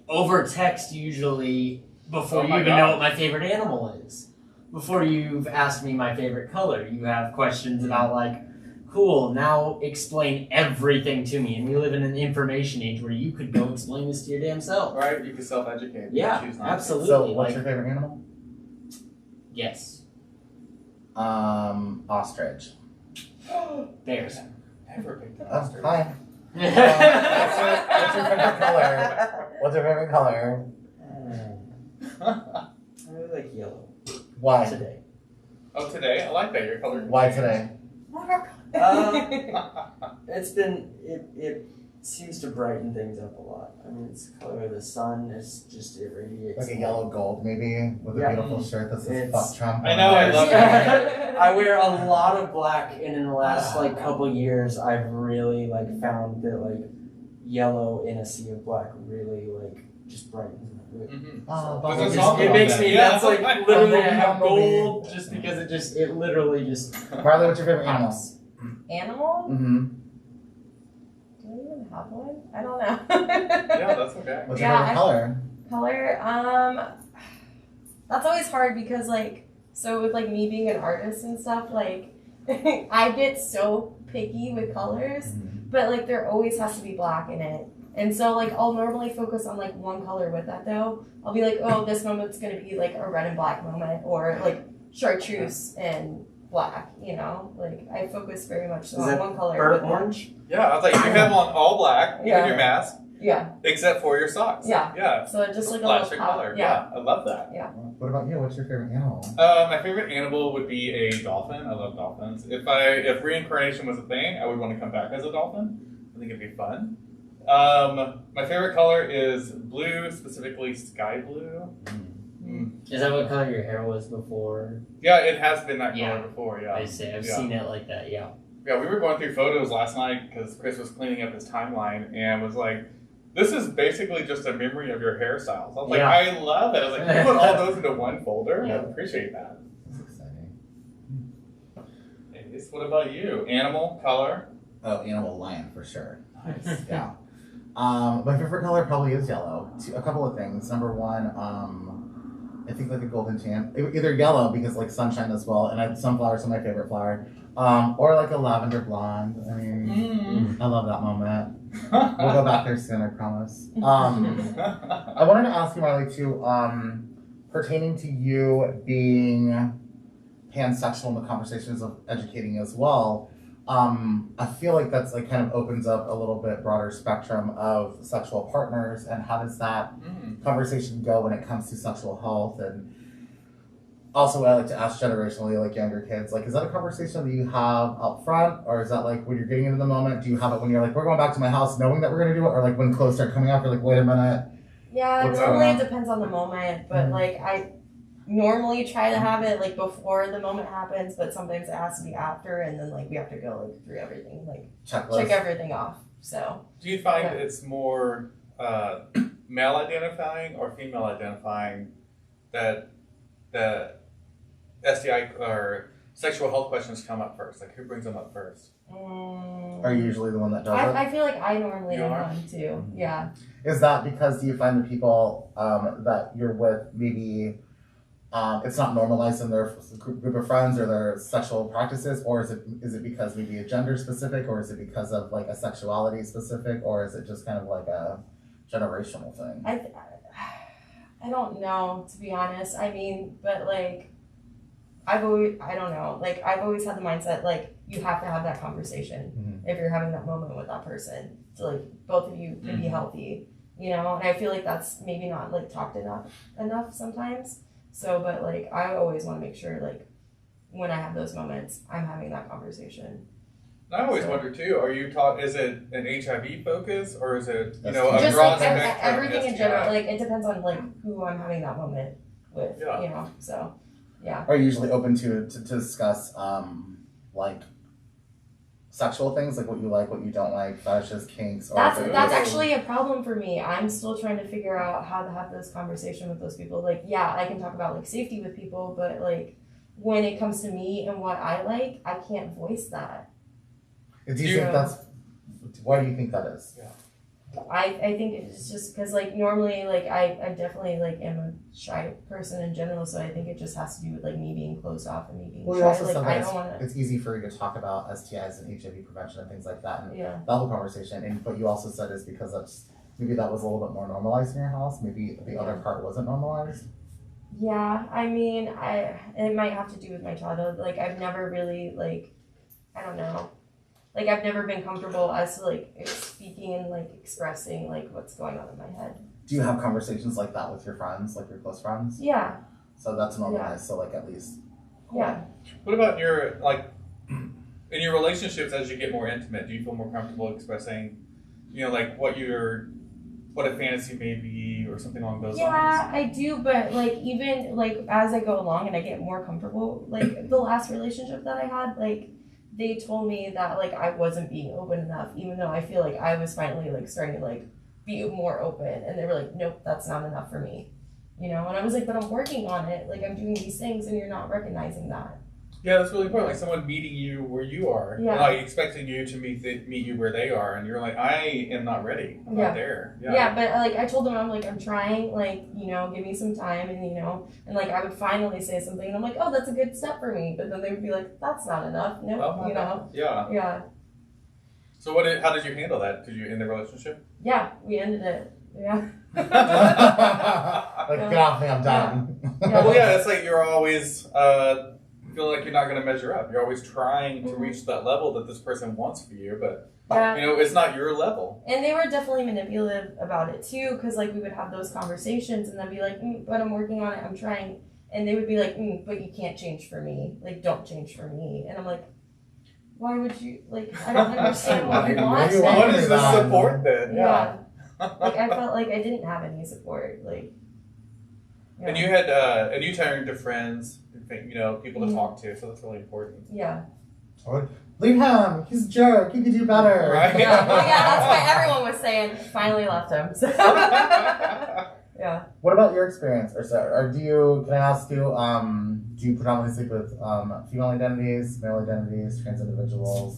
over text usually before Oh you my even know God. what my favorite animal is. Before you've asked me my favorite color, you have questions about like, cool, now explain everything to me. And we live in an information age where you could go explain this to your damn self. Right? You can self-educate. Yeah, Choose not to. absolutely. So, what's like, your favorite animal? yes, Ostrich. bears. Never picked an Oh, ostrich. hi. What's your favorite color? What's your favorite color? I really like yellow Why? today. Oh, today? I like that. Your color. Why today? It's been it seems to brighten things up a lot. I mean, it's the color of the sun. It's just it radiates Like a yellow gold, maybe, with a Yeah. beautiful shirt that says It's- "Fuck Trump." I know, I love Yeah. I wear a lot of black, and in the last like couple years, I've really like found that like yellow in a sea of black really like just brightens it. Mhm. Oh, There's Bumblebee. a song It about makes that. me. Yeah. That's like literally I have Bumblebee. gold just because it literally just Marley, what's your favorite animal? pops. Animal? Mm-hmm. Do I even have one? I don't know. Yeah, that's okay. What's your Yeah, favorite color? Color, that's always hard because like, so with like me being an artist and stuff, like I get so picky with colors, but like there always has to be black in it. And so like I'll normally focus on like one color with that though. I'll be like, oh, this moment's gonna be like a red and black moment, or like chartreuse and black, you know? Like I focus very much so Is on that one color. burnt with orange. Yeah, I was like, you have on all black, even Yeah. your mask, Yeah. except for your socks. Yeah. Yeah. So it's just like a Flash little of pop. color. Yeah. I love that. What about you? What's your favorite animal? My favorite animal would be a dolphin. I love dolphins. If reincarnation was a thing, I would want to come back as a dolphin. I think it'd be fun. My favorite color is blue, specifically sky blue. Is that what color your hair was before? Yeah, it has been that color Yeah. before. Yeah. I say I've Yeah. seen it like that. Yeah. Yeah, we were going through photos last night because Chris was cleaning up his timeline and was like, "This is basically just a memory of your hairstyles." I was like, Yeah. "I love it." I was like, "You put all those into one folder." Yeah. I appreciate that. That's exciting. Anyways, what about you? Animal, color? Oh, animal lion for sure. Yeah. My favorite color probably is yellow. A couple of things. Number one, I think like a golden tan. Either yellow because like sunshine as well, and sunflowers are my favorite flower. Or like a lavender blonde. I mean, I love that moment. We'll go back there soon, I promise. I wanted to ask you, Marley, too, pertaining to you being pansexual in the conversations of educating as well. I feel like that's like kind of opens up a little bit broader spectrum of sexual partners, and how does that conversation go when it comes to sexual health? And also, I like to ask generationally, like younger kids, like, is that a conversation that you have up front, or is that like when you're getting into the moment? Do you have it when you're like, we're going back to my house, knowing that we're gonna do it, or like when clothes start coming up, you're like, wait a minute. Yeah, What's normally going it on? depends on the moment, but like I normally try to have it like before the moment happens, but sometimes it has to be after, and then like we have to go like through everything, like Checklist. check everything off. So Do you find Yeah. it's more male identifying or female identifying that the STI or sexual health questions come up first? Like, who brings them up first? Are you usually the one that does it? I feel like I normally You am are? one too. Yeah. Is that because do you find the people that you're with maybe it's not normalized in their group of friends or their sexual practices, or is it because maybe a gender specific, or is it because of like a sexuality specific, or is it just kind of like a generational thing? I don't know, to be honest. I mean, but like I don't know. Like I've always had the mindset like you have to have that conversation if you're having that moment with that person, so like both of you can be healthy, you know. And I feel like that's maybe not like talked enough sometimes. So, but like I always want to make sure like when I have those moments, I'm having that conversation. I always wonder too. Are you taught? Is it an HIV focus or is it a just broad like spectrum everything in STI? general? Like it depends on like who I'm having that moment with. Yeah. So yeah. Are you usually open to discuss like sexual things, like what you like, what you don't like, fetishes, kinks? Or That's actually a problem for me. I'm still trying to figure out how to have this conversation with those people. Like, yeah, I can talk about like safety with people, but like when it comes to me and what I like, I can't voice that. Do you think that's? Why do you think that is? Yeah. I think it's just because like normally like I definitely like am a shy person in general, so I think it just has to do with like me being closed off and me being Well, shy. you also Like said I that don't want to. it's easy for you to talk about STIs and HIV prevention and things like that, and Yeah. that whole conversation. And but you also said is because that's maybe that was a little bit more normalized in your house. Maybe the other part wasn't normalized. Yeah, I mean, it might have to do with my childhood. Like I've never really like, I don't know. Like I've never been comfortable as to like speaking and like expressing like what's going on in my head. Do you have conversations like that with your friends, like your close friends? Yeah. So that's normalized. So like at least. Yeah. What about your in your relationships as you get more intimate? Do you feel more comfortable expressing, like what a fantasy may be or something along those lines? Yeah, I do, but like even like as I go along and I get more comfortable, like the last relationship that I had, like they told me that like I wasn't being open enough, even though I feel like I was finally like starting to like be more open, and they were like, nope, that's not enough for me, and I was like, but I'm working on it, like I'm doing these things and you're not recognizing that. Yeah, that's really important. Like someone meeting you where you are, Yeah. like expecting you to meet you where they are, and you're like, I am not ready. I'm not there. Yeah, but like I told them, I'm like, I'm trying, like, give me some time, and and like I would finally say something, and I'm like, oh, that's a good step for me, but then they would be like, that's not enough. No, Yeah. Yeah. So how did you handle that? Did you end the relationship? Yeah, we ended it. Yeah. Like get off me, I'm done. Well, yeah, it's like you're always feel like you're not going to measure up. You're always trying to reach that level that this person wants for you, but it's not your level. And they were definitely manipulative about it too, because like we would have those conversations and then be like, but I'm working on it, I'm trying, and they would be like, but you can't change for me, like don't change for me, and I'm like, why would you, like, I don't understand what you want. What is the support then? Yeah. Like I felt like I didn't have any support, like. Yeah. And you had and you turned to friends, people to talk to, so that's really important. Yeah. Leave him. He's a jerk. You can do better. Right? Yeah. Well, yeah, that's what everyone was saying. Finally left him. So. Yeah. What about your experience, Ursa? Or can I ask you, do you predominantly sleep with female identities, male identities, trans individuals?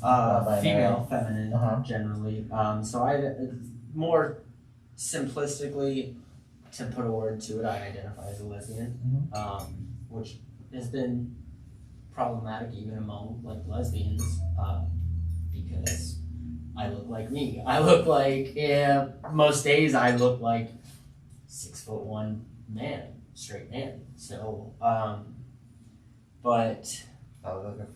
Female, feminine, generally. So I, more simplistically, to put a word to it, I identify as a lesbian, which has been problematic even among like lesbians, because I look like me. I look like, most days I look like 6'1" man, straight man. So, but I look like a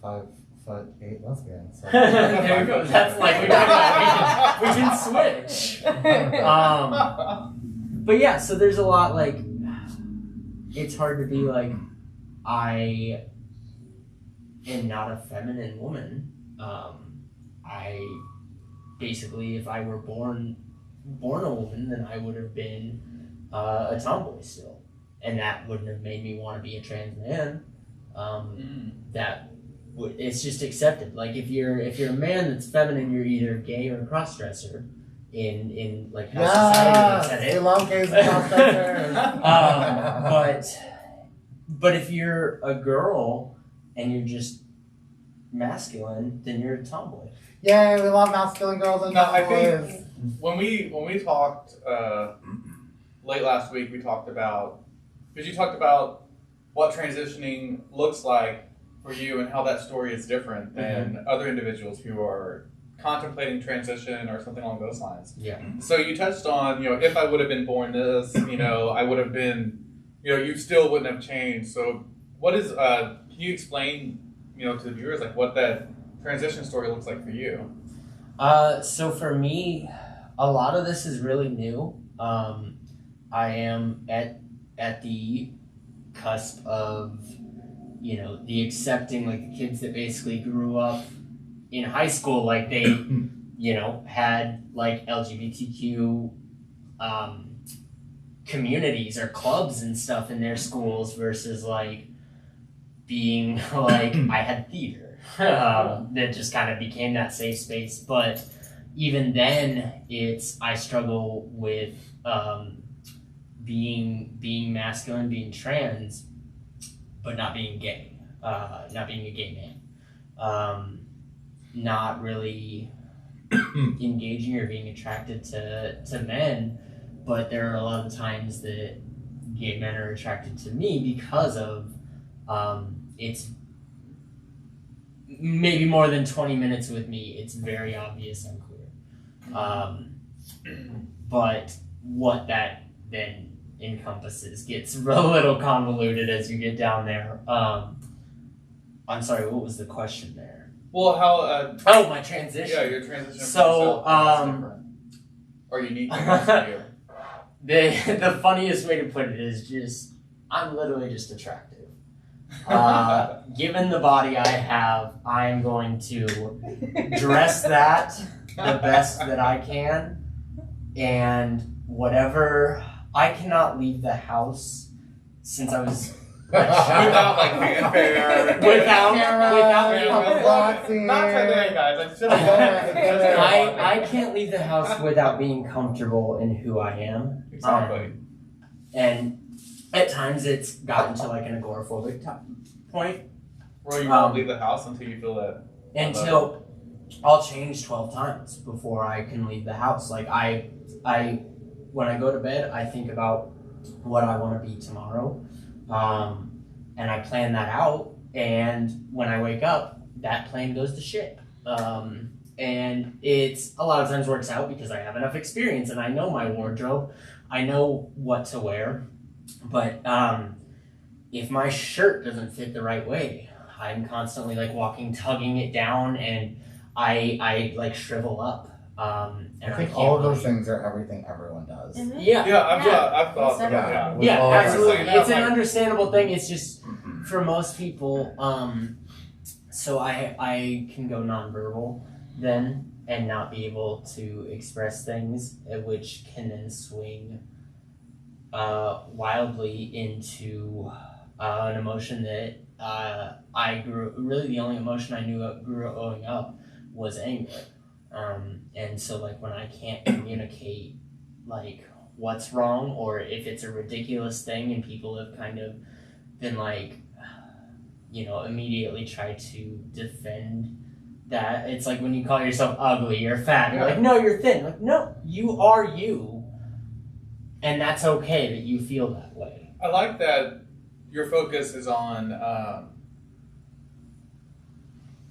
5'8" lesbian. So. there we go. That's like we're talking about. We can switch. But yeah, so there's a lot like it's hard to be like I am not a feminine woman. I basically, if I were born a woman, then I would have been a tomboy still, and that wouldn't have made me want to be a trans man. It's just accepted. Like if you're a man that's feminine, you're either gay or a cross-dresser. In like how society looks at it. We love gays and cross-dressers. But if you're a girl and you're just masculine, then you're a tomboy. Yay, we love masculine girls and tomboys. I think when we talked late last week, we talked about, because you talked about what transitioning looks like for you and how that story is different than other individuals who are contemplating transition or something along those lines. Yeah. So you touched on, if I would have been born this, I would have been, you still wouldn't have changed. So what is, can you explain, to the viewers, like what that transition story looks like for you? So for me, a lot of this is really new. I am at the cusp of, the accepting, like the kids that basically grew up in high school, like they, you know, had like LGBTQ communities or clubs and stuff in their schools versus like being like I had theater that just kind of became that safe space. But even then, I struggle with being masculine, being trans, but not being gay, not being a gay man, not really engaging or being attracted to men. But there are a lot of times that gay men are attracted to me because of it's maybe more than 20 minutes with me. It's very obvious I'm queer. But what that then encompasses gets a little convoluted as you get down there. I'm sorry, what was the question there? Well, how? My transition. Yeah, your transition. So, or unique things for you. The funniest way to put it is just I'm literally just attractive. Given the body I have, I'm going to dress that the best that I can, and whatever. I cannot leave the house since I was without like fanfare. without not today, guys. I can't leave the house without being comfortable in who I am. Exactly. And at times it's gotten to like an agoraphobic point. Or you won't leave the house until you feel that. Until I'll change 12 times before I can leave the house. Like I when I go to bed, I think about what I want to be tomorrow. And I plan that out. And when I wake up, that plan goes to shit. And it's a lot of times works out because I have enough experience and I know my wardrobe. I know what to wear. But if my shirt doesn't fit the right way, I'm constantly like tugging it down, and I like shrivel up. And I think all of those things are everything everyone does. Mm-hmm. Yeah. Yeah, I've thought about that. Yeah, absolutely. It's an like, understandable thing. It's just for most people. So I can go nonverbal then and not be able to express things, which can then swing wildly into an emotion that really the only emotion I knew growing up was anger. And so like when I can't communicate like what's wrong, or if it's a ridiculous thing and people have kind of been like, you know, immediately try to defend that. It's like when you call yourself ugly or fat, you're like, no, you're thin. Like, no, you are you. And that's okay that you feel that way. I like that your focus is on,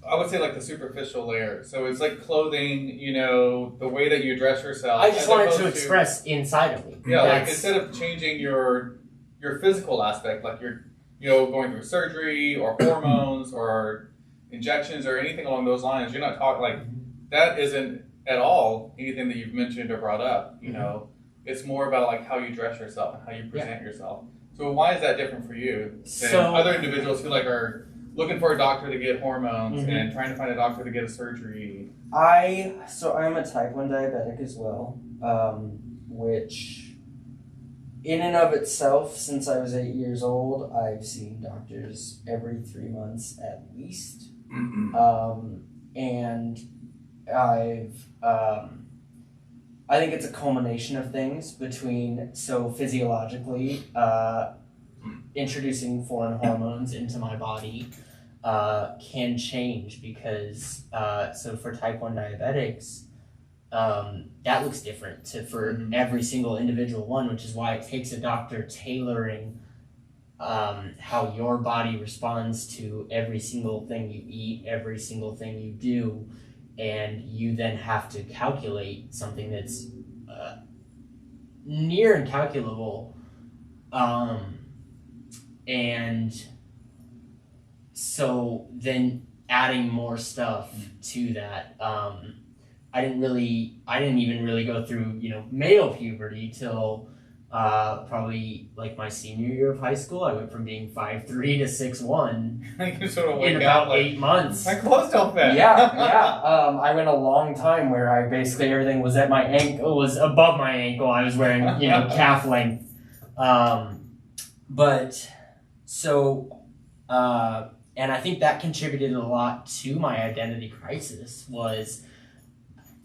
I would say like the superficial layer. So it's like clothing, you know, the way that you dress yourself. I just wanted to express inside of me. Yeah, like instead of changing your physical aspect, like you're, you know, going through surgery or hormones or injections or anything along those lines, you're not talking like that isn't at all anything that you've mentioned or brought up, you know. It's more about like how you dress yourself and how you present yourself. So why is that different for you than other individuals who like are looking for a doctor to get hormones and trying to find a doctor to get a surgery? I'm a type 1 diabetic as well, which in and of itself, since I was 8 years old, I've seen doctors every 3 months at least. And I think it's a culmination of things between, so physiologically, introducing foreign hormones into my body can change because, so for type 1 diabetics, that looks different for every single individual one, which is why it takes a doctor tailoring how your body responds to every single thing you eat, every single thing you do, and you then have to calculate something that's near incalculable. And so then adding more stuff to that, I didn't even really go through, you know, male puberty till probably like my senior year of high school. I went from being 5'3" to 6'1" You sort of in wake about up like, 8 months. my clothes don't fit. Yeah. I went a long time where I basically everything was at my ankle, was above my ankle. I was wearing, calf length. And I think that contributed a lot to my identity crisis. Was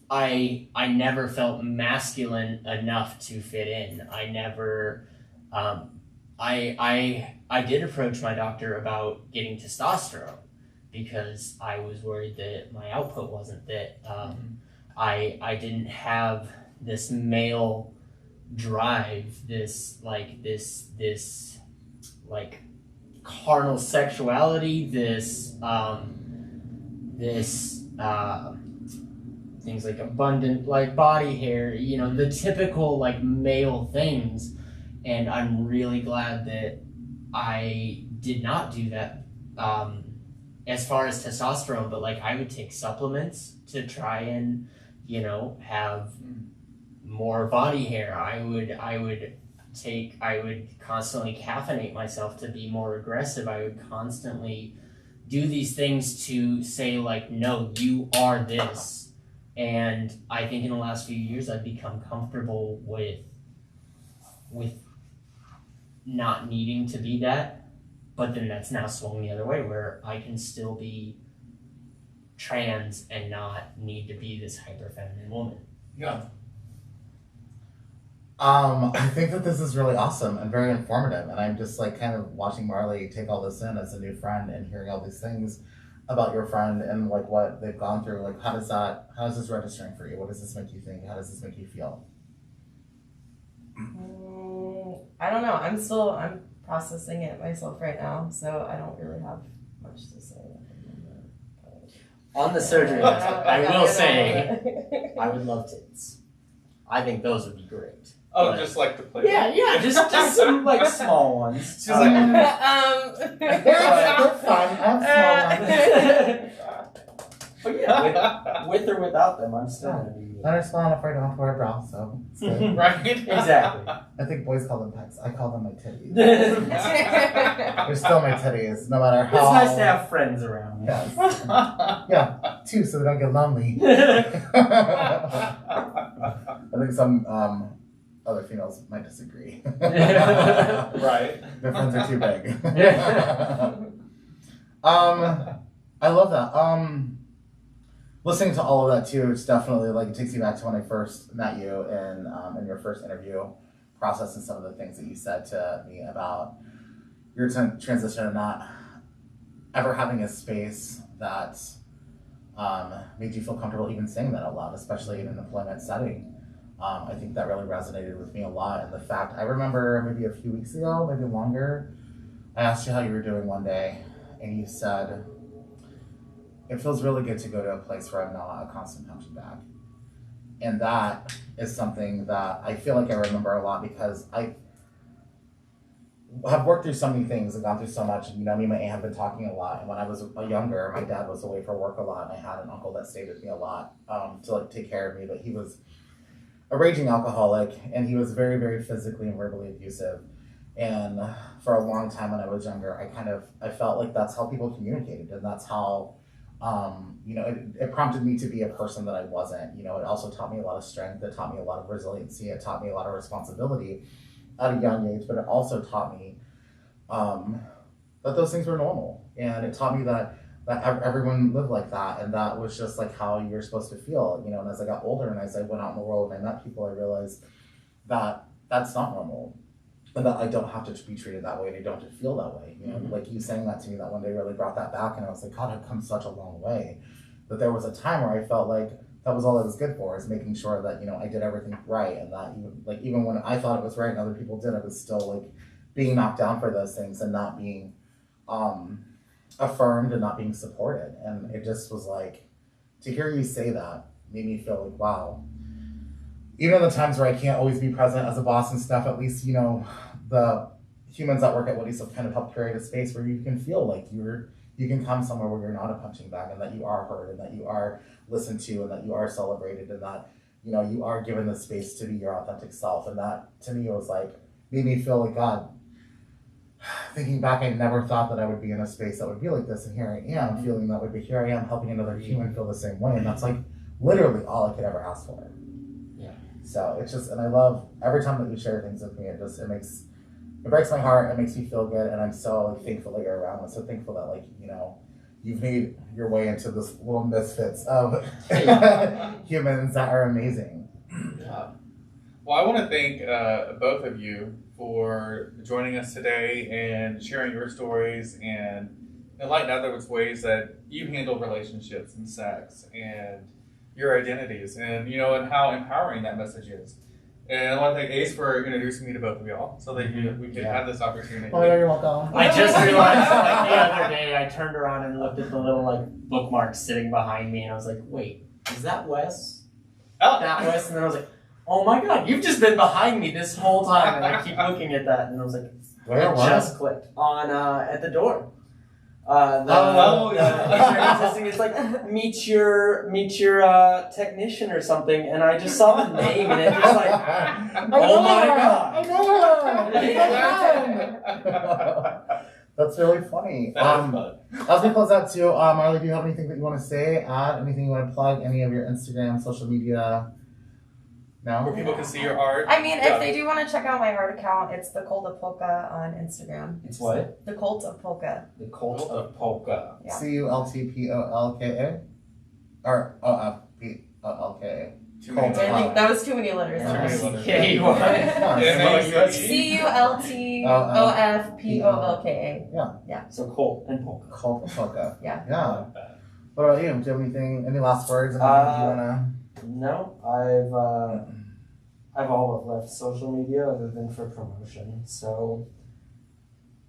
I never felt masculine enough to fit in. I never. I did approach my doctor about getting testosterone because I was worried that my output wasn't that. I didn't have this male drive, this carnal sexuality, this things like abundant like body hair, the typical like male things. And I'm really glad that I did not do that as far as testosterone, but like I would take supplements to try and have more body hair. I would constantly caffeinate myself to be more aggressive. I would constantly do these things to say like, no, you are this. And I think in the last few years I've become comfortable with not needing to be that, but then that's now swung the other way where I can still be trans and not need to be this hyper feminine woman. Yeah. I think that this is really awesome and very informative, and I'm just like kind of watching Marley take all this in as a new friend and hearing all these things about your friend and like what they've gone through. Like how is this registering for you? What does this make you think? How does this make you feel? I don't know. I'm processing it myself right now, so I don't really have much to say. On the surgery list, I will say I would love tits. I think those would be great. Oh, but, just like the plate. Yeah, just some like small ones. She's like, they're fun. I have small ones. But yeah, with or without them, I'm still gonna be. They're small enough right now for a bra, so it's good. right? Exactly. I think boys call them pecs. I call them my titties. They're still my titties, no matter how. It's nice to have friends around. Yes. Yeah, two, so they don't get lonely. I think some other females might disagree. Right. Their friends are too big. I love that. Listening to all of that too, it's definitely like it takes you back to when I first met you in your first interview process and some of the things that you said to me about your transition and not ever having a space that made you feel comfortable even saying that out loud, especially in an employment setting. I think that really resonated with me a lot. And the fact, I remember maybe a few weeks ago, maybe longer, I asked you how you were doing one day, and you said, it feels really good to go to a place where I'm not a constant punching bag. And that is something that I feel like I remember a lot because I have worked through so many things and gone through so much. And, me and my aunt have been talking a lot. And when I was younger, my dad was away for work a lot. And I had an uncle that stayed with me a lot to like take care of me. But he was a raging alcoholic, and he was very, very physically and verbally abusive. And for a long time when I was younger, I felt like that's how people communicated, and that's how it prompted me to be a person that I wasn't. It also taught me a lot of strength. It taught me a lot of resiliency. It taught me a lot of responsibility at a young age, but it also taught me that those things were normal. And it taught me that everyone lived like that, and that was just like how you're supposed to feel. And as I got older and as I went out in the world and I met people, I realized that that's not normal. And that I don't have to be treated that way, and I don't have to feel that way. Like you saying that to me that one day really brought that back, and I was like, God, I've come such a long way. But there was a time where I felt like that was all I was good for, is making sure that I did everything right, and that even when I thought it was right and other people did, I was still like being knocked down for those things and not being affirmed and not being supported. And it just was like, to hear you say that made me feel like, wow. Even in the times where I can't always be present as a boss and stuff, at least, the humans that work at Woody's have kind of helped create a space where you can feel like you can come somewhere where you're not a punching bag, and that you are heard, and that you are listened to, and that you are celebrated, and that you know, you are given the space to be your authentic self. And that, to me, was like, made me feel like, God, thinking back, I never thought that I would be in a space that would be like this. And here I am feeling that way, but here I am helping another human feel the same way. And that's like literally all I could ever ask for. Yeah. So it's just, and I love every time that you share things with me, it breaks my heart. It makes me feel good. And I'm so like thankful that you're around. I'm so thankful that, like, you know, you've made your way into this little misfits of humans that are amazing. Yeah. Well, I want to thank both of you for joining us today and sharing your stories and enlighten others ways that you handle relationships and sex and your identities, and you know, and how empowering that message is. And I want to thank Ace for introducing me to both of y'all so that we could have this opportunity. Oh, yeah, you're welcome. I just realized like the other day I turned around and looked at the little like bookmarks sitting behind me and I was like, wait, is that Wes? Oh. That Wes? And then I was like, oh my god, you've just been behind me this whole time, and I keep looking at that and I was like, Where, it what? just clicked on at the door. It's like meet your technician or something, and I just saw the name and it just like, oh my god. I know. That's really funny. As we close out too, Marley, do you have anything that you want to say, add, anything you want to plug, any of your Instagram, social media? No? Where people can see your art. I mean, if they do want to check out my art account, it's the Cult of Polka on Instagram. It's what? The Cult of Polka. The Cult of Polka. Yeah. CULTPOLKA? Or OFPOLKA? Too many I think that was too many letters. Too many letters. Yeah, you are. CULTOFPOLKA. So Cult and Polka. Cult of Polka. Yeah. Yeah. What about you? Do you have anything, any last words? Anything you want to... No, I've all but left social media other than for promotion. So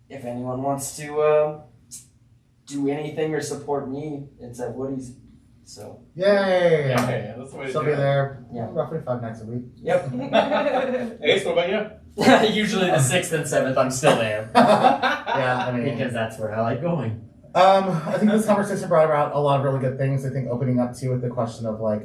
if anyone wants to do anything or support me, it's at Woody's. So Yay! Yeah, that's the way to She'll do be it. there Yeah. roughly 5 nights a week. Yep. Ace, what about you? Usually the 6th and 7th I'm still there. Yeah, I mean... Because that's where I like going. I think this conversation brought about a lot of really good things. I think opening up to with the question of like,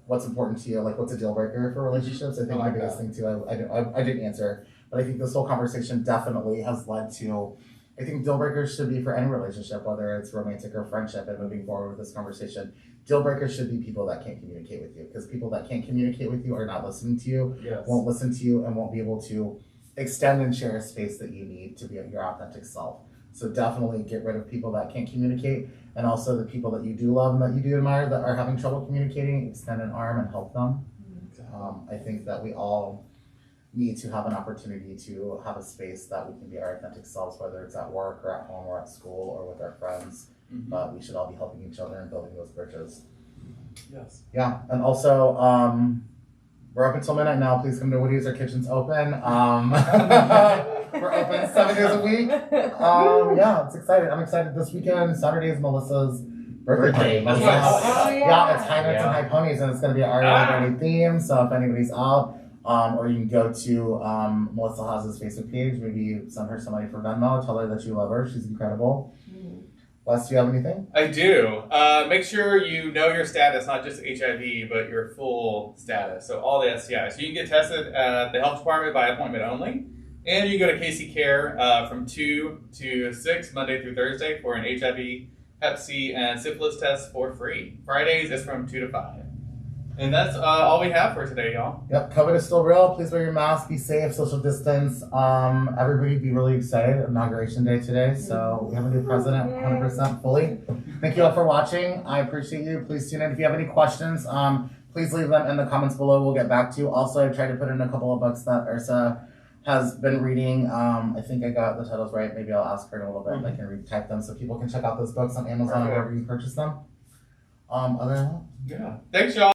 what's important to you, like what's a deal breaker for relationships. I think I like the biggest that. thing too, I didn't answer, but I think this whole conversation definitely has led to, I think deal breakers should be for any relationship, whether it's romantic or friendship, and moving forward with this conversation, deal breakers should be people that can't communicate with you, because people that can't communicate with you are not listening to you, Yes. won't listen to you, and won't be able to extend and share a space that you need to be your authentic self. So definitely get rid of people that can't communicate, and also the people that you do love and that you do admire that are having trouble communicating, extend an arm and help them. I think that we all need to have an opportunity to have a space that we can be our authentic selves, whether it's at work or at home or at school or with our friends. But we should all be helping each other and building those bridges. Yes. Yeah, and also, we're open till midnight now. Please come to Woody's. Our kitchen's open. We're open 7 days a week. Yeah, it's exciting. I'm excited. This weekend, Saturday is Melissa's birthday. That's nice. Yeah, it's High Notes and High Ponies, and it's going to be our everyday theme. So if anybody's out, or you can go to Melissa Haas's Facebook page, maybe send her some money for Venmo. Tell her that you love her. She's incredible. Wes, do you have anything? I do. Make sure you know your status, not just HIV, but your full status. So all the STIs. So you can get tested at the health department by appointment only. And you can go to Casey Care from 2 to 6, Monday through Thursday, for an HIV, Hep C, and syphilis test for free. Fridays is from 2 to 5. And that's all we have for today, y'all. Yep, COVID is still real. Please wear your mask, be safe, social distance. Everybody be really excited. Inauguration day today, so we have a new president 100% fully. Thank you all for watching. I appreciate you. Please tune in. If you have any questions, please leave them in the comments below. We'll get back to you. Also, I've tried to put in a couple of books that Ursa has been reading. I think I got the titles right. Maybe I'll ask her in a little bit and I can retype them so people can check out those books on Amazon or wherever you purchase them. Other than that, Yeah. Thanks, y'all.